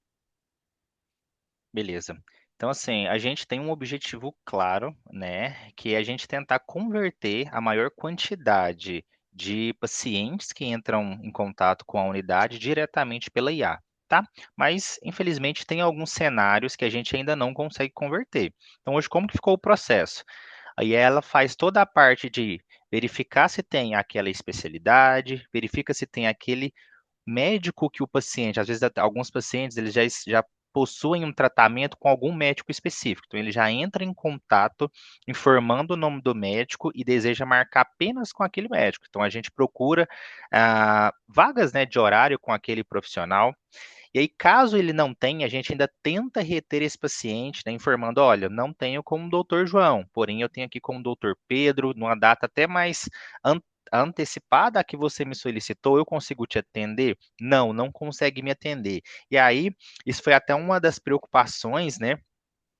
C: Beleza. Então, assim, a gente tem um objetivo claro, né, que é a gente tentar converter a maior quantidade de pacientes que entram em contato com a unidade diretamente pela IA, tá? Mas, infelizmente, tem alguns cenários que a gente ainda não consegue converter. Então, hoje, como que ficou o processo? Aí ela faz toda a parte de verificar se tem aquela especialidade, verifica se tem aquele médico que o paciente, às vezes até alguns pacientes, eles já possuem um tratamento com algum médico específico. Então, ele já entra em contato informando o nome do médico e deseja marcar apenas com aquele médico. Então, a gente procura vagas, né, de horário com aquele profissional. E aí, caso ele não tenha, a gente ainda tenta reter esse paciente, né, informando, olha, não tenho como o doutor João, porém eu tenho aqui como o doutor Pedro, numa data até mais antecipada a que você me solicitou, eu consigo te atender? Não, não consegue me atender. E aí, isso foi até uma das preocupações, né,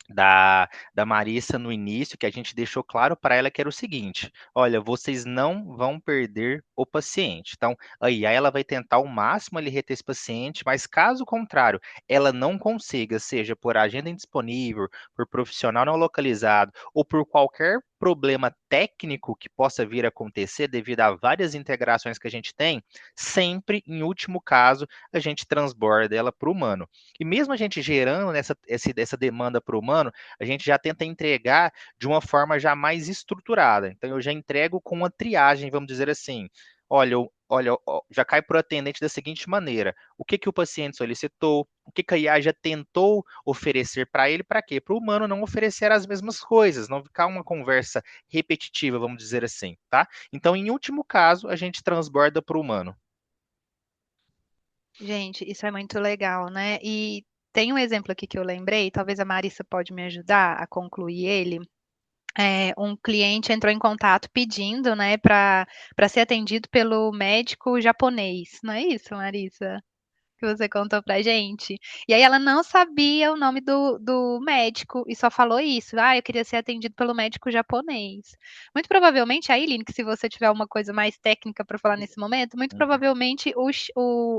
C: da Marissa no início, que a gente deixou claro para ela que era o seguinte: olha, vocês não vão perder o paciente. Então, aí ela vai tentar ao máximo ali reter esse paciente, mas caso contrário, ela não consiga, seja por agenda indisponível, por profissional não localizado ou por qualquer problema técnico que possa vir a acontecer devido a várias integrações que a gente tem, sempre, em último caso, a gente transborda ela para o humano. E mesmo a gente gerando essa demanda para o humano, a gente já tenta entregar de uma forma já mais estruturada. Então, eu já entrego com uma triagem, vamos dizer assim. Olha, já cai para o atendente da seguinte maneira: o que, que o paciente solicitou, o que, que a IA já tentou oferecer para ele, para quê? Para o humano não oferecer as mesmas coisas, não ficar uma conversa repetitiva, vamos dizer assim, tá? Então, em último caso, a gente transborda para o humano.
A: Gente, isso é muito legal, né? E tem um exemplo aqui que eu lembrei, talvez a Marissa pode me ajudar a concluir ele. Um cliente entrou em contato pedindo, né, para ser atendido pelo médico japonês. Não é isso, Marissa? Que você contou pra gente. E aí ela não sabia o nome do médico e só falou isso. Ah, eu queria ser atendido pelo médico japonês. Muito provavelmente, aí, Aline, que se você tiver uma coisa mais técnica para falar nesse momento, muito
C: Uhum.
A: provavelmente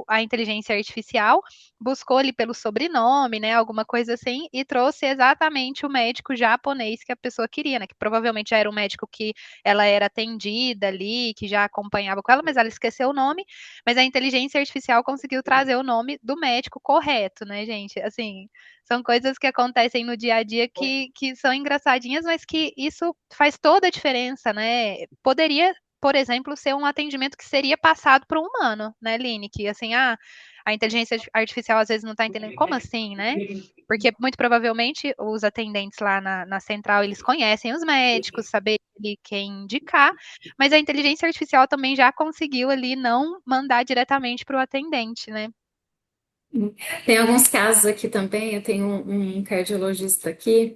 A: a inteligência artificial buscou ali pelo sobrenome, né, alguma coisa assim, e trouxe exatamente o médico japonês que a pessoa queria, né, que provavelmente já era um médico que ela era atendida ali, que já acompanhava com ela, mas ela esqueceu o nome, mas a inteligência artificial conseguiu trazer o nome do médico correto, né, gente? Assim, são coisas que acontecem no dia a dia que são engraçadinhas, mas que isso faz toda a diferença, né? Poderia, por exemplo, ser um atendimento que seria passado por um humano, né, Line? Que assim, a inteligência artificial às vezes não está entendendo como assim, né? Porque muito provavelmente os atendentes lá na central, eles conhecem os médicos, saber ali quem indicar, mas a inteligência artificial também já conseguiu ali não mandar diretamente para o atendente, né?
B: Tem alguns casos aqui também, eu tenho um cardiologista aqui,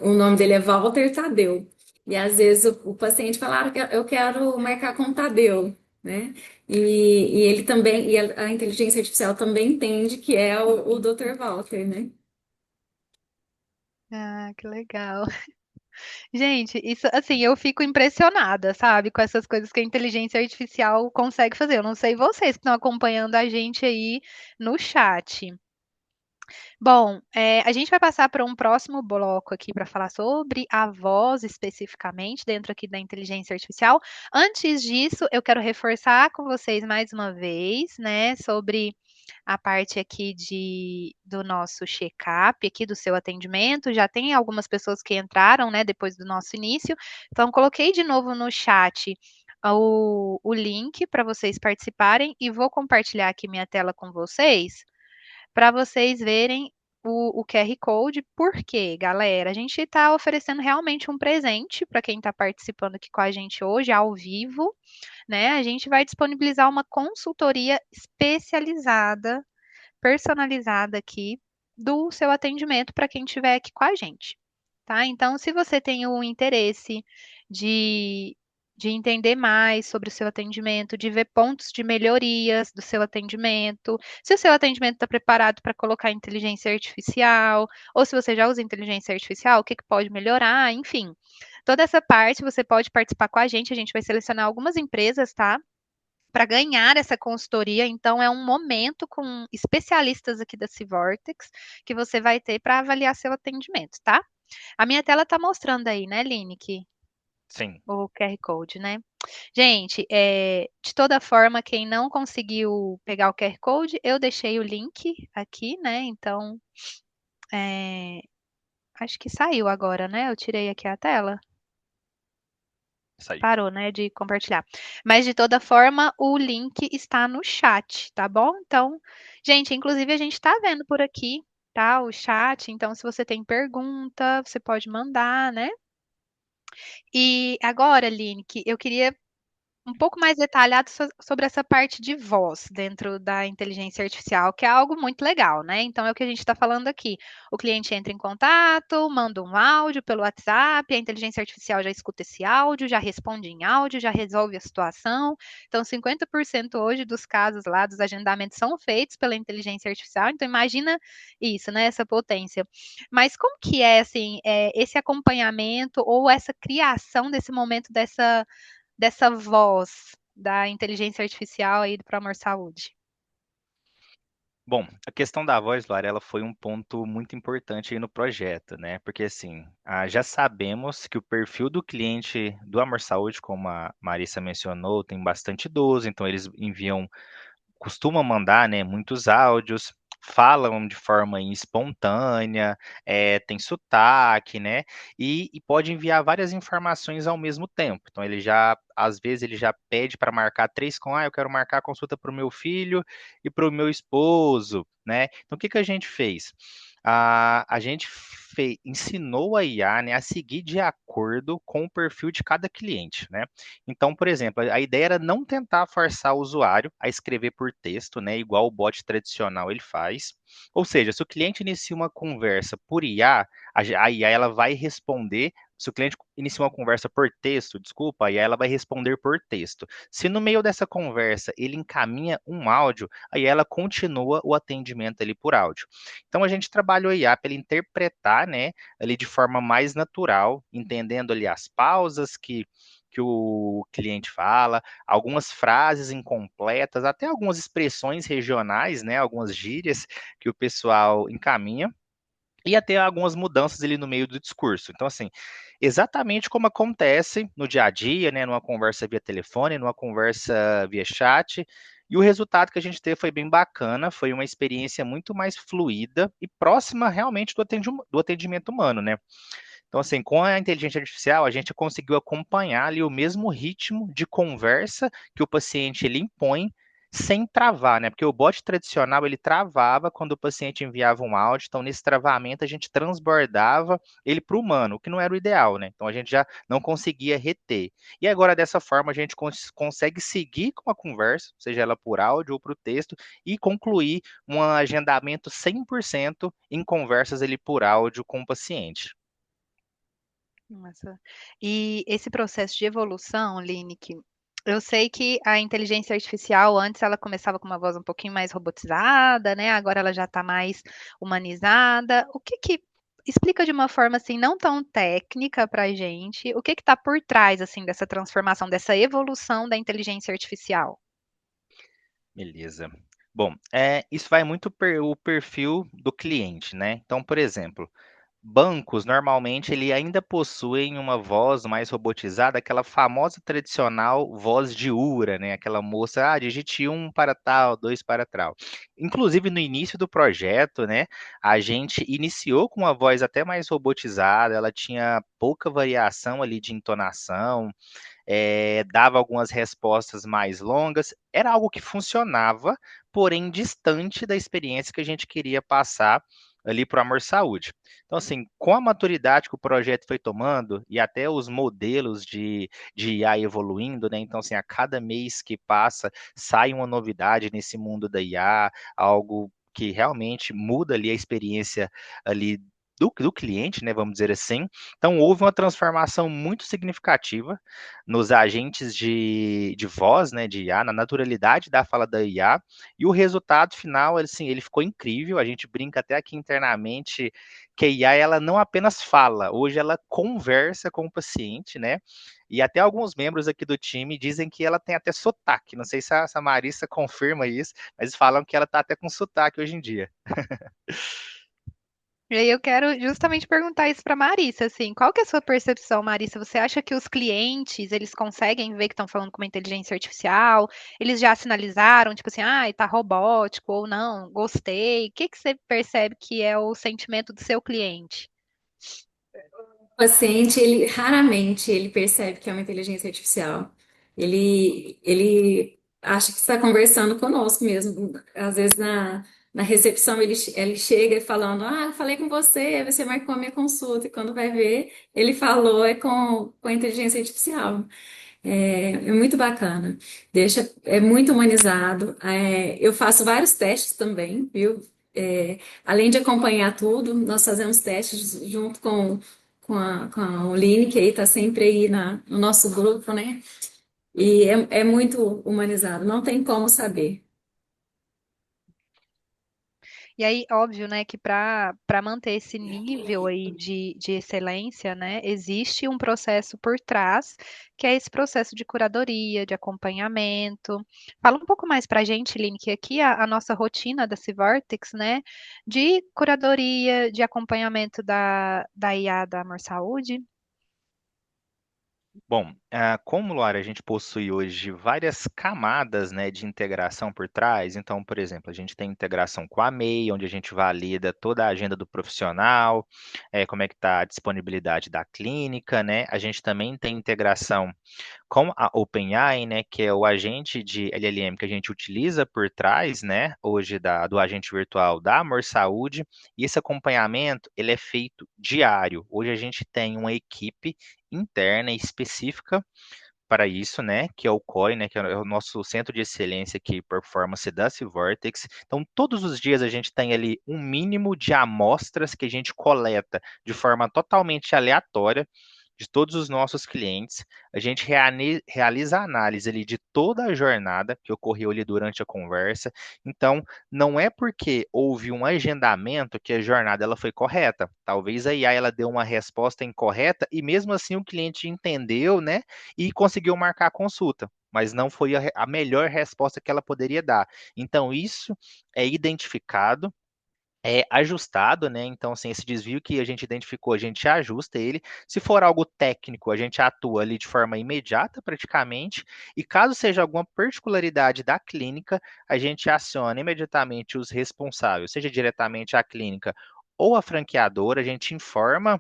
B: o nome dele é Walter Tadeu. E às vezes o paciente fala, eu quero marcar com o Tadeu, né? E ele também, e a inteligência artificial também entende que é o Dr. Walter, né?
A: Ah, que legal. Gente, isso assim, eu fico impressionada, sabe, com essas coisas que a inteligência artificial consegue fazer. Eu não sei vocês que estão acompanhando a gente aí no chat. Bom, a gente vai passar para um próximo bloco aqui para falar sobre a voz especificamente dentro aqui da inteligência artificial. Antes disso, eu quero reforçar com vocês mais uma vez, né, sobre a parte aqui do nosso check-up, aqui do seu atendimento. Já tem algumas pessoas que entraram, né, depois do nosso início. Então, coloquei de novo no chat o link para vocês participarem e vou compartilhar aqui minha tela com vocês para vocês verem o QR Code. Por quê, galera? A gente está oferecendo realmente um presente para quem está participando aqui com a gente hoje, ao vivo, né? A gente vai disponibilizar uma consultoria especializada, personalizada aqui, do seu atendimento para quem estiver aqui com a gente. Tá? Então, se você tem o interesse de, de entender mais sobre o seu atendimento, de ver pontos de melhorias do seu atendimento, se o seu atendimento está preparado para colocar inteligência artificial, ou se você já usa inteligência artificial, o que, que pode melhorar, enfim. Toda essa parte você pode participar com a gente vai selecionar algumas empresas, tá? Para ganhar essa consultoria, então é um momento com especialistas aqui da Civortex que você vai ter para avaliar seu atendimento, tá? A minha tela está mostrando aí, né, Lineker,
C: Sim,
A: o QR Code, né? Gente, de toda forma, quem não conseguiu pegar o QR Code, eu deixei o link aqui, né? Então, é, acho que saiu agora, né? Eu tirei aqui a tela.
C: saiu.
A: Parou, né, de compartilhar. Mas de toda forma, o link está no chat, tá bom? Então, gente, inclusive a gente está vendo por aqui, tá? O chat. Então, se você tem pergunta, você pode mandar, né? E agora, Aline, que eu queria um pouco mais detalhado sobre essa parte de voz dentro da inteligência artificial, que é algo muito legal, né? Então é o que a gente está falando aqui. O cliente entra em contato, manda um áudio pelo WhatsApp, a inteligência artificial já escuta esse áudio, já responde em áudio, já resolve a situação. Então, 50% hoje dos casos lá dos agendamentos são feitos pela inteligência artificial. Então, imagina isso, né? Essa potência. Mas como que é assim, esse acompanhamento ou essa criação desse momento dessa voz da inteligência artificial aí do Pro Amor Saúde?
C: Bom, a questão da voz, Lara, ela foi um ponto muito importante aí no projeto, né? Porque assim, já sabemos que o perfil do cliente do Amor Saúde, como a Marissa mencionou, tem bastante idoso, então eles enviam costumam mandar, né, muitos áudios, falam de forma espontânea, tem sotaque, né, e pode enviar várias informações ao mesmo tempo. Então ele já, às vezes ele já pede para marcar três eu quero marcar a consulta para o meu filho e para o meu esposo, né. Então o que que a gente fez? A gente ensinou a IA, né, a seguir de acordo com o perfil de cada cliente, né. Então, por exemplo, a ideia era não tentar forçar o usuário a escrever por texto, né, igual o bot tradicional ele faz. Ou seja, se o cliente inicia uma conversa por IA, a IA ela vai responder. Se o cliente inicia uma conversa por texto, desculpa, a IA ela vai responder por texto. Se no meio dessa conversa ele encaminha um áudio, aí ela continua o atendimento ali por áudio. Então a gente trabalhou a IA para ele interpretar, né, ali de forma mais natural, entendendo ali as pausas que o cliente fala, algumas frases incompletas, até algumas expressões regionais, né, algumas gírias que o pessoal encaminha, e até algumas mudanças ali no meio do discurso. Então, assim, exatamente como acontece no dia a dia, né, numa conversa via telefone, numa conversa via chat, E o resultado que a gente teve foi bem bacana, foi uma experiência muito mais fluida e próxima realmente do atendimento humano, né? Então, assim, com a inteligência artificial, a gente conseguiu acompanhar ali o mesmo ritmo de conversa que o paciente ele impõe sem travar, né? Porque o bot tradicional ele travava quando o paciente enviava um áudio, então nesse travamento a gente transbordava ele para o humano, o que não era o ideal, né? Então a gente já não conseguia reter. E agora dessa forma a gente consegue seguir com a conversa, seja ela por áudio ou por texto, e concluir um agendamento 100% em conversas ali por áudio com o paciente.
A: Nossa. E esse processo de evolução, Lineker, eu sei que a inteligência artificial antes ela começava com uma voz um pouquinho mais robotizada, né? Agora ela já está mais humanizada. O que que explica de uma forma assim não tão técnica para a gente? O que que está por trás assim dessa transformação, dessa evolução da inteligência artificial?
C: Beleza. Bom, isso vai muito o perfil do cliente, né? Então, por exemplo, bancos normalmente ele ainda possuem uma voz mais robotizada, aquela famosa tradicional voz de URA, né? Aquela moça, digite um para tal, dois para tal. Inclusive no início do projeto, né? A gente iniciou com uma voz até mais robotizada, ela tinha pouca variação ali de entonação, dava algumas respostas mais longas, era algo que funcionava, porém distante da experiência que a gente queria passar ali para o Amor Saúde. Então, assim, com a maturidade que o projeto foi tomando e até os modelos de IA evoluindo, né? Então, assim, a cada mês que passa, sai uma novidade nesse mundo da IA, algo que realmente muda ali a experiência ali do cliente, né? Vamos dizer assim. Então, houve uma transformação muito significativa nos agentes de voz, né, de IA, na naturalidade da fala da IA, e o resultado final, assim, ele ficou incrível, a gente brinca até aqui internamente que a IA, ela não apenas fala, hoje ela conversa com o paciente, né, e até alguns membros aqui do time dizem que ela tem até sotaque, não sei se a Marissa confirma isso, mas falam que ela está até com sotaque hoje em dia.
A: E aí eu quero justamente perguntar isso para Marissa, assim, qual que é a sua percepção, Marissa? Você acha que os clientes, eles conseguem ver que estão falando com uma inteligência artificial? Eles já sinalizaram, tipo assim, tá robótico ou não, gostei. O que que você percebe que é o sentimento do seu cliente?
B: O paciente, ele raramente ele percebe que é uma inteligência artificial. Ele acha que está conversando conosco mesmo. Às vezes na recepção ele chega falando, eu falei com você, você marcou a minha consulta, e quando vai ver, ele falou com a inteligência artificial. É muito bacana. É muito humanizado. Eu faço vários testes também, viu? Além de acompanhar tudo, nós fazemos testes junto com o Line, que aí está sempre aí no nosso grupo, né? E é muito humanizado, não tem como saber.
A: E aí, óbvio, né, que para manter esse nível aí de excelência, né, existe um processo por trás, que é esse processo de curadoria, de acompanhamento. Fala um pouco mais para a gente, Line, que aqui a nossa rotina da Civortex, né, de curadoria, de acompanhamento da IA da Amor Saúde.
C: Bom, como Luara, a gente possui hoje várias camadas, né, de integração por trás. Então, por exemplo, a gente tem integração com a MEI, onde a gente valida toda a agenda do profissional, como é que está a disponibilidade da clínica, né? A gente também tem integração com a OpenAI, né, que é o agente de LLM que a gente utiliza por trás, né, hoje do agente virtual da Amor Saúde, e esse acompanhamento, ele é feito diário. Hoje a gente tem uma equipe interna e específica para isso, né, que é o COI, né, que é o nosso centro de excelência aqui, performance da Vortex. Então, todos os dias a gente tem ali um mínimo de amostras que a gente coleta de forma totalmente aleatória de todos os nossos clientes. A gente realiza a análise ali de toda a jornada que ocorreu ali durante a conversa. Então, não é porque houve um agendamento que a jornada ela foi correta. Talvez a IA ela deu uma resposta incorreta e mesmo assim o cliente entendeu, né, e conseguiu marcar a consulta. Mas não foi a melhor resposta que ela poderia dar. Então, isso é identificado é ajustado, né? Então, assim, esse desvio que a gente identificou, a gente ajusta ele. Se for algo técnico, a gente atua ali de forma imediata, praticamente. E caso seja alguma particularidade da clínica, a gente aciona imediatamente os responsáveis, seja diretamente a clínica ou a franqueadora, a gente informa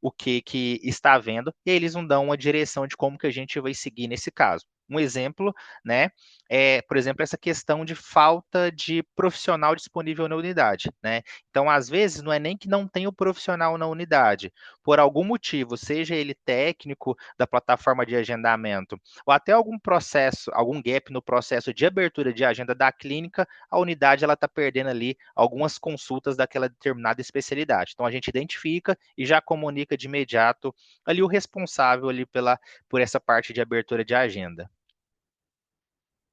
C: o que está havendo, e eles não dão uma direção de como que a gente vai seguir nesse caso. Um exemplo, né, por exemplo, essa questão de falta de profissional disponível na unidade, né? Então, às vezes, não é nem que não tem o profissional na unidade, por algum motivo, seja ele técnico da plataforma de agendamento, ou até algum processo, algum gap no processo de abertura de agenda da clínica, a unidade ela está perdendo ali algumas consultas daquela determinada especialidade. Então, a gente identifica e já comunica de imediato ali o responsável ali por essa parte de abertura de agenda.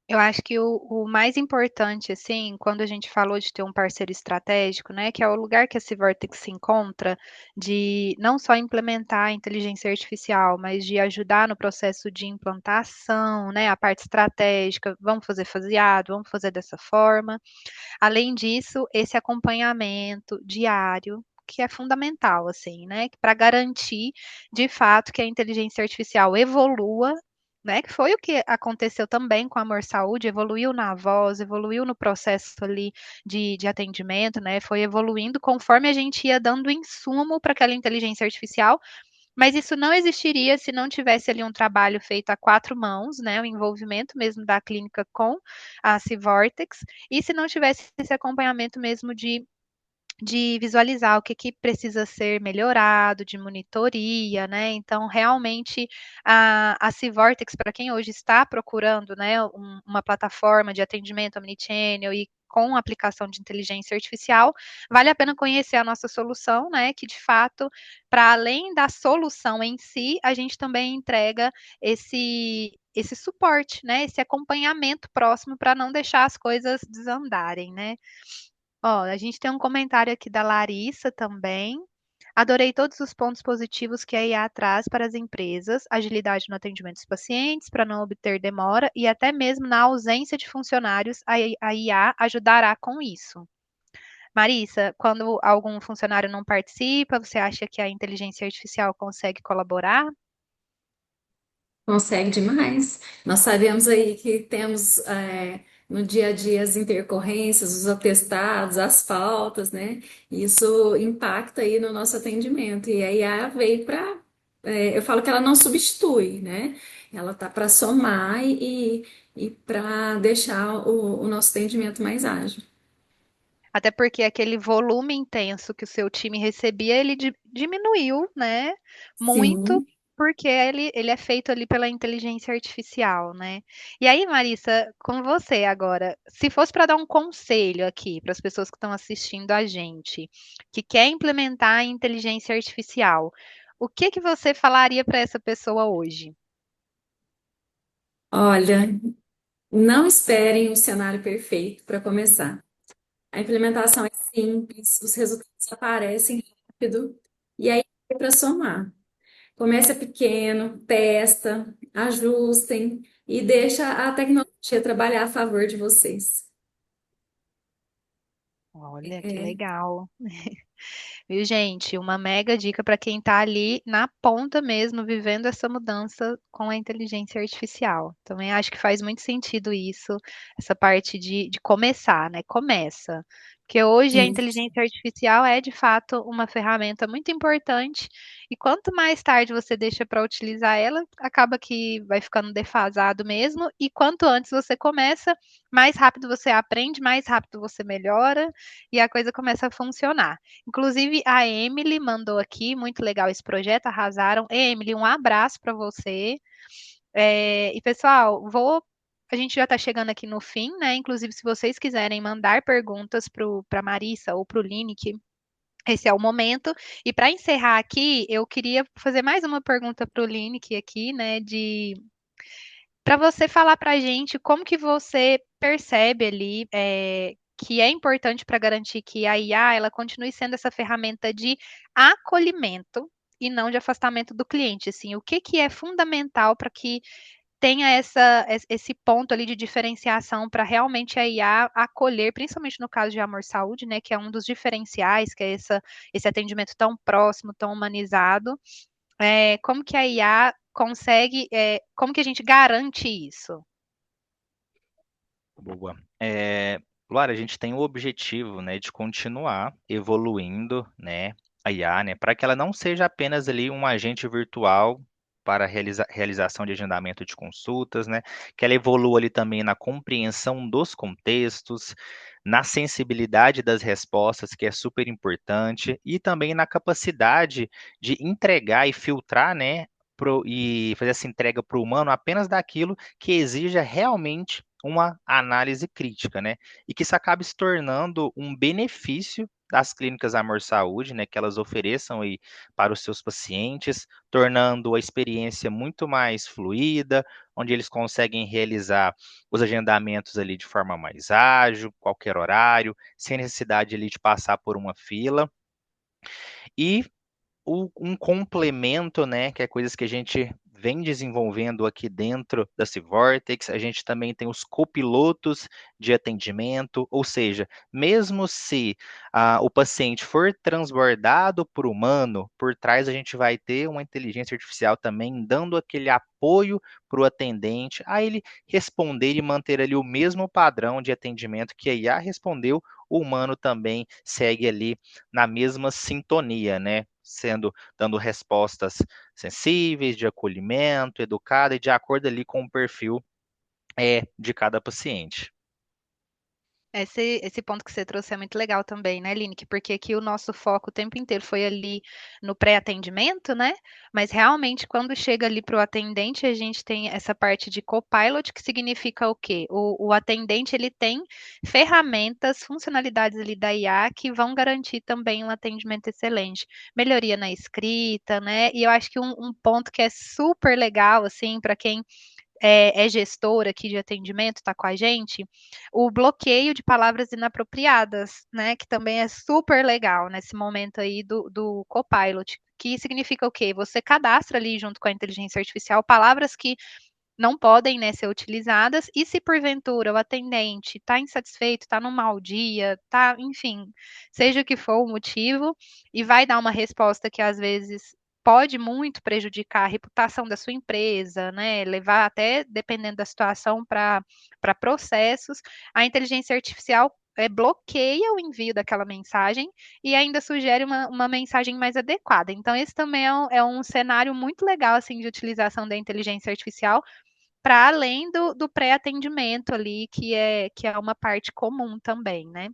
A: Eu acho que o mais importante, assim, quando a gente falou de ter um parceiro estratégico, né, que é o lugar que a Civortex se encontra, de não só implementar a inteligência artificial, mas de ajudar no processo de implantação, né, a parte estratégica, vamos fazer faseado, vamos fazer dessa forma. Além disso, esse acompanhamento diário, que é fundamental, assim, né, para garantir, de fato, que a inteligência artificial evolua, né, que foi o que aconteceu também com a Amor Saúde, evoluiu na voz, evoluiu no processo ali de atendimento, né, foi evoluindo conforme a gente ia dando insumo para aquela inteligência artificial, mas isso não existiria se não tivesse ali um trabalho feito a quatro mãos, né, o envolvimento mesmo da clínica com a Civortex, e se não tivesse esse acompanhamento mesmo de visualizar o que, que precisa ser melhorado, de monitoria, né? Então, realmente, a Civortex, para quem hoje está procurando, né, uma plataforma de atendimento omnichannel e com aplicação de inteligência artificial, vale a pena conhecer a nossa solução, né? Que de fato, para além da solução em si, a gente também entrega esse suporte, né? Esse acompanhamento próximo para não deixar as coisas desandarem, né? Ó, a gente tem um comentário aqui da Larissa também. Adorei todos os pontos positivos que a IA traz para as empresas, agilidade no atendimento dos pacientes, para não obter demora e até mesmo na ausência de funcionários, a IA ajudará com isso. Marissa, quando algum funcionário não participa, você acha que a inteligência artificial consegue colaborar?
B: Consegue demais. Nós sabemos aí que temos no dia a dia as intercorrências, os atestados, as faltas, né? Isso impacta aí no nosso atendimento. E a IA veio para, eu falo que ela não substitui, né? Ela tá para somar e para deixar o nosso atendimento mais ágil.
A: Até porque aquele volume intenso que o seu time recebia, ele diminuiu, né? Muito,
B: Sim.
A: porque ele é feito ali pela inteligência artificial, né? E aí, Marissa, com você agora, se fosse para dar um conselho aqui para as pessoas que estão assistindo a gente, que quer implementar a inteligência artificial, o que que você falaria para essa pessoa hoje?
B: Olha, não esperem o cenário perfeito para começar. A implementação é simples, os resultados aparecem rápido e aí é para somar. Começa pequeno, testa, ajustem e deixa a tecnologia trabalhar a favor de vocês.
A: Olha, que
B: É,
A: legal. Viu, gente? Uma mega dica para quem está ali na ponta mesmo, vivendo essa mudança com a inteligência artificial. Também acho que faz muito sentido isso, essa parte de começar, né? Começa. Porque hoje a
B: isso.
A: inteligência artificial é de fato uma ferramenta muito importante, e quanto mais tarde você deixa para utilizar ela, acaba que vai ficando defasado mesmo, e quanto antes você começa, mais rápido você aprende, mais rápido você melhora, e a coisa começa a funcionar. Inclusive, a Emily mandou aqui, muito legal esse projeto, arrasaram. Emily, um abraço para você. E pessoal, a gente já está chegando aqui no fim, né? Inclusive, se vocês quiserem mandar perguntas para Marissa ou para o Lineker, esse é o momento. E para encerrar aqui, eu queria fazer mais uma pergunta para o Lineker aqui, né? De para você falar para a gente como que você percebe ali que é importante para garantir que a IA ela continue sendo essa ferramenta de acolhimento e não de afastamento do cliente. Assim, o que que é fundamental para que tenha esse ponto ali de diferenciação para realmente a IA acolher, principalmente no caso de amor-saúde, né, que é um dos diferenciais, que é esse atendimento tão próximo, tão humanizado. Como que a IA consegue, como que a gente garante isso?
C: Boa. Luara, a gente tem o objetivo, né, de continuar evoluindo, né, a IA, né, para que ela não seja apenas ali um agente virtual para a realização de agendamento de consultas, né, que ela evolua ali também na compreensão dos contextos, na sensibilidade das respostas, que é super importante, e também na capacidade de entregar e filtrar, né, e fazer essa entrega para o humano apenas daquilo que exija realmente uma análise crítica, né? E que isso acabe se tornando um benefício das clínicas Amor Saúde, né? Que elas ofereçam aí para os seus pacientes, tornando a experiência muito mais fluida, onde eles conseguem realizar os agendamentos ali de forma mais ágil, qualquer horário, sem necessidade ali de passar por uma fila. E um complemento, né, que é coisas que a gente vem desenvolvendo aqui dentro da Civortex. A gente também tem os copilotos de atendimento, ou seja, mesmo se o paciente for transbordado por humano, por trás a gente vai ter uma inteligência artificial também dando aquele apoio para o atendente a ele responder e manter ali o mesmo padrão de atendimento que a IA respondeu, o humano também segue ali na mesma sintonia, né? Dando respostas sensíveis, de acolhimento, educada e de acordo ali com o perfil de cada paciente.
A: Esse ponto que você trouxe é muito legal também, né, Lineker? Porque aqui o nosso foco o tempo inteiro foi ali no pré-atendimento, né? Mas realmente, quando chega ali para o atendente, a gente tem essa parte de copilot, que significa o quê? O atendente, ele tem ferramentas, funcionalidades ali da IA que vão garantir também um atendimento excelente. Melhoria na escrita, né? E eu acho que um ponto que é super legal, assim, para quem é gestor aqui de atendimento, está com a gente, o bloqueio de palavras inapropriadas, né? Que também é super legal nesse momento aí do Copilot. Que significa o quê? Você cadastra ali junto com a inteligência artificial palavras que não podem, né, ser utilizadas, e se porventura o atendente está insatisfeito, está num mau dia, tá, enfim, seja o que for o motivo, e vai dar uma resposta que às vezes pode muito prejudicar a reputação da sua empresa, né, levar até, dependendo da situação, para processos, a inteligência artificial bloqueia o envio daquela mensagem e ainda sugere uma mensagem mais adequada. Então, esse também é um cenário muito legal assim de utilização da inteligência artificial para além do pré-atendimento ali, que é uma parte comum também, né?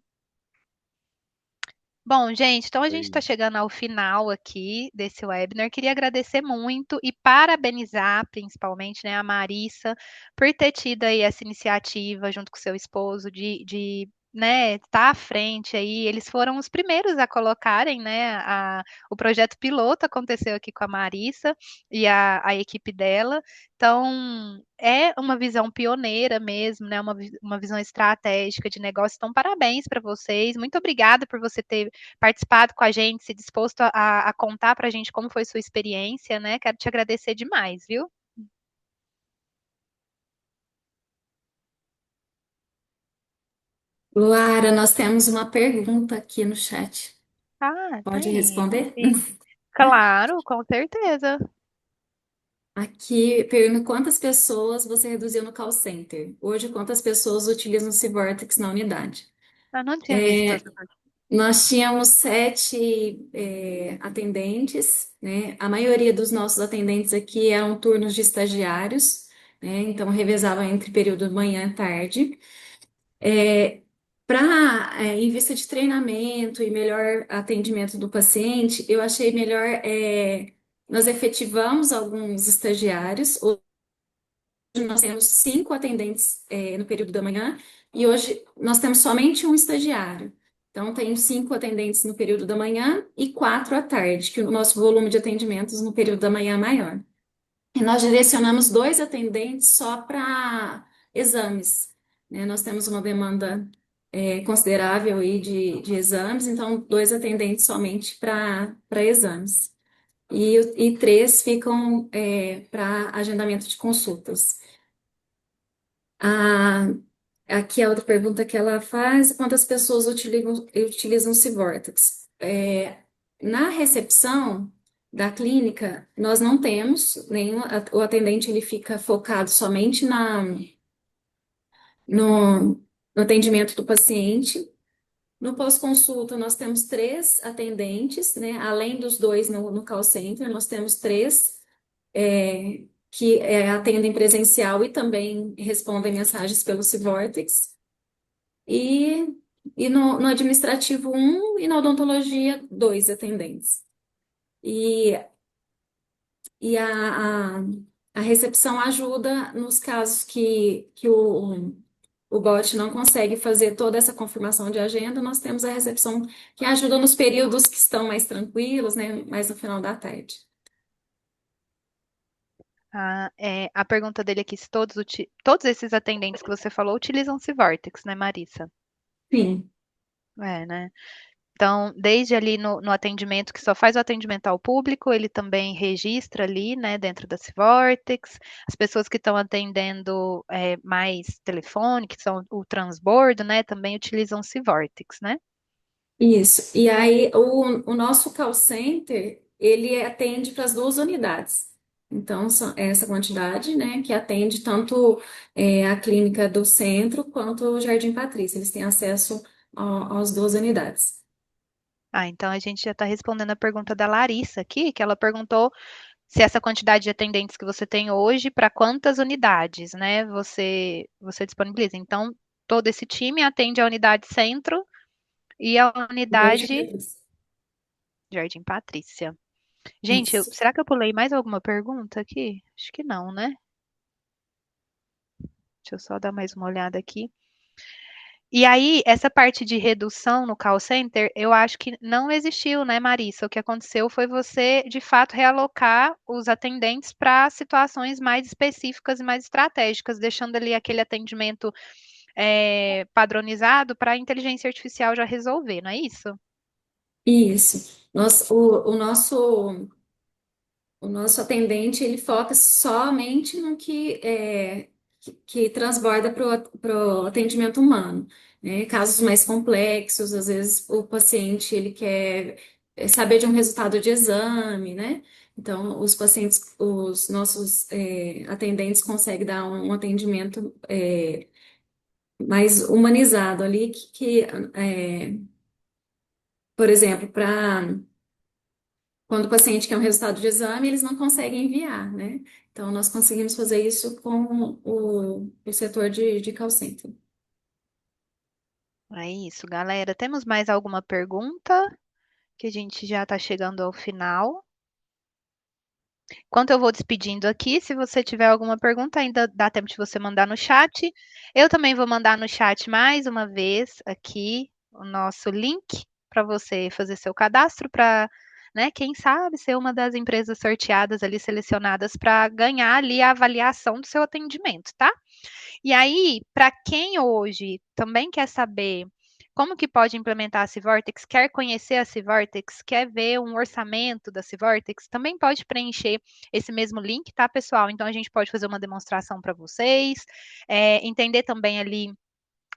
A: Bom, gente, então a gente está
C: Oi.
A: chegando ao final aqui desse webinar. Queria agradecer muito e parabenizar, principalmente, né, a Marissa por ter tido aí essa iniciativa junto com seu esposo né, estar à frente aí. Eles foram os primeiros a colocarem, né, o projeto piloto aconteceu aqui com a Marissa e a equipe dela. Então, é uma visão pioneira mesmo, né? Uma visão estratégica de negócio. Então, parabéns para vocês. Muito obrigada por você ter participado com a gente, se disposto a contar para a gente como foi sua experiência, né? Quero te agradecer demais, viu?
B: Luara, nós temos uma pergunta aqui no chat.
A: Ah,
B: Pode
A: tem.
B: responder?
A: Claro, com certeza.
B: Aqui pergunta quantas pessoas você reduziu no call center? Hoje, quantas pessoas utilizam o Civortex na unidade?
A: Eu não tinha visto
B: É,
A: essa parte.
B: nós tínhamos 7 atendentes, né? A maioria dos nossos atendentes aqui eram turnos de estagiários, né? Então revezavam entre período manhã e tarde. Em vista de treinamento e melhor atendimento do paciente, eu achei melhor, nós efetivamos alguns estagiários. Hoje nós temos 5 atendentes, no período da manhã e hoje nós temos somente um estagiário. Então, tenho 5 atendentes no período da manhã e 4 à tarde, que o nosso volume de atendimentos no período da manhã é maior. E nós direcionamos 2 atendentes só para exames, né? Nós temos uma demanda considerável aí de exames, então 2 atendentes somente para exames. E 3 ficam para agendamento de consultas. A, aqui a outra pergunta que ela faz, quantas pessoas utilizam o Civortex? Na recepção da clínica, nós não temos nenhum, o atendente ele fica focado somente no, no atendimento do paciente. No pós-consulta, nós temos três atendentes, né? Além dos dois no call center, nós temos três que atendem presencial e também respondem mensagens pelo Civortex. E, e no administrativo, um, e na odontologia, dois atendentes. E, e a recepção ajuda nos casos que o bot não consegue fazer toda essa confirmação de agenda, nós temos a recepção que ajuda nos períodos que estão mais tranquilos, né? Mais no final da tarde.
A: A pergunta dele aqui, se todos esses atendentes que você falou utilizam-se Vortex, né, Marissa?
B: Sim,
A: É, né? Então, desde ali no atendimento, que só faz o atendimento ao público, ele também registra ali, né, dentro da Civortex. As pessoas que estão atendendo mais telefone, que são o transbordo, né, também utilizam Civortex, né?
B: isso. E aí, o nosso call center, ele atende para as duas unidades. Então, é essa quantidade, né, que atende tanto a clínica do centro quanto o Jardim Patrícia. Eles têm acesso às duas unidades.
A: Então a gente já está respondendo a pergunta da Larissa aqui, que ela perguntou se essa quantidade de atendentes que você tem hoje, para quantas unidades, né, você disponibiliza. Então, todo esse time atende a unidade centro e a
B: Jardim
A: unidade
B: Patrícia.
A: Jardim Patrícia. Gente,
B: Isso.
A: será que eu pulei mais alguma pergunta aqui? Acho que não, né? Deixa eu só dar mais uma olhada aqui. E aí, essa parte de redução no call center, eu acho que não existiu, né, Marissa? O que aconteceu foi você, de fato, realocar os atendentes para situações mais específicas e mais estratégicas, deixando ali aquele atendimento padronizado para a inteligência artificial já resolver, não é isso?
B: Isso. O nosso atendente, ele foca somente no que transborda para o atendimento humano, né? Casos mais complexos, às vezes o paciente, ele quer saber de um resultado de exame, né? Então, os nossos atendentes conseguem dar um atendimento mais humanizado ali, por exemplo, quando o paciente quer um resultado de exame, eles não conseguem enviar, né? Então, nós conseguimos fazer isso com o setor de call center.
A: É isso, galera. Temos mais alguma pergunta? Que a gente já está chegando ao final. Enquanto eu vou despedindo aqui, se você tiver alguma pergunta, ainda dá tempo de você mandar no chat. Eu também vou mandar no chat mais uma vez aqui o nosso link para você fazer seu cadastro para, né, quem sabe ser uma das empresas sorteadas ali, selecionadas para ganhar ali a avaliação do seu atendimento, tá? E aí, para quem hoje também quer saber como que pode implementar a Civortex, quer conhecer a Civortex, quer ver um orçamento da Civortex, também pode preencher esse mesmo link, tá, pessoal? Então a gente pode fazer uma demonstração para vocês, entender também ali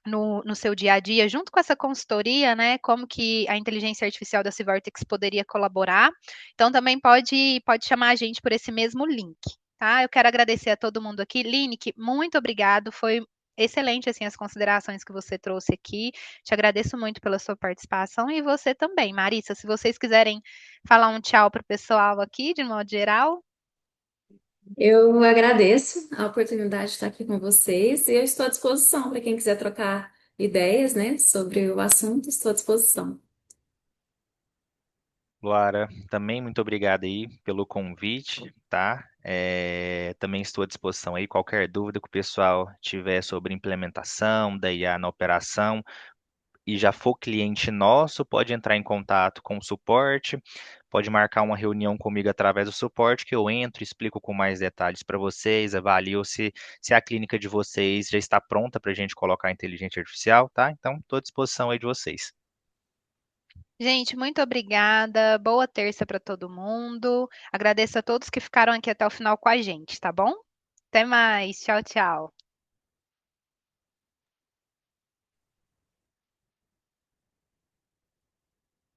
A: no seu dia a dia, junto com essa consultoria, né, como que a inteligência artificial da Civortex poderia colaborar. Então, também pode chamar a gente por esse mesmo link, tá? Eu quero agradecer a todo mundo aqui. Lineik, muito obrigado, foi excelente, assim, as considerações que você trouxe aqui. Te agradeço muito pela sua participação e você também, Marissa, se vocês quiserem falar um tchau para o pessoal aqui, de modo geral.
B: Eu agradeço a oportunidade de estar aqui com vocês e eu estou à disposição para quem quiser trocar ideias, né, sobre o assunto, estou à disposição.
C: Luara, também muito obrigado aí pelo convite, tá? Também estou à disposição aí, qualquer dúvida que o pessoal tiver sobre implementação da IA na operação e já for cliente nosso, pode entrar em contato com o suporte, pode marcar uma reunião comigo através do suporte, que eu entro, explico com mais detalhes para vocês, avalio se a clínica de vocês já está pronta para a gente colocar a inteligência artificial, tá? Então, estou à disposição aí de vocês.
A: Gente, muito obrigada. Boa terça para todo mundo. Agradeço a todos que ficaram aqui até o final com a gente, tá bom? Até mais. Tchau, tchau.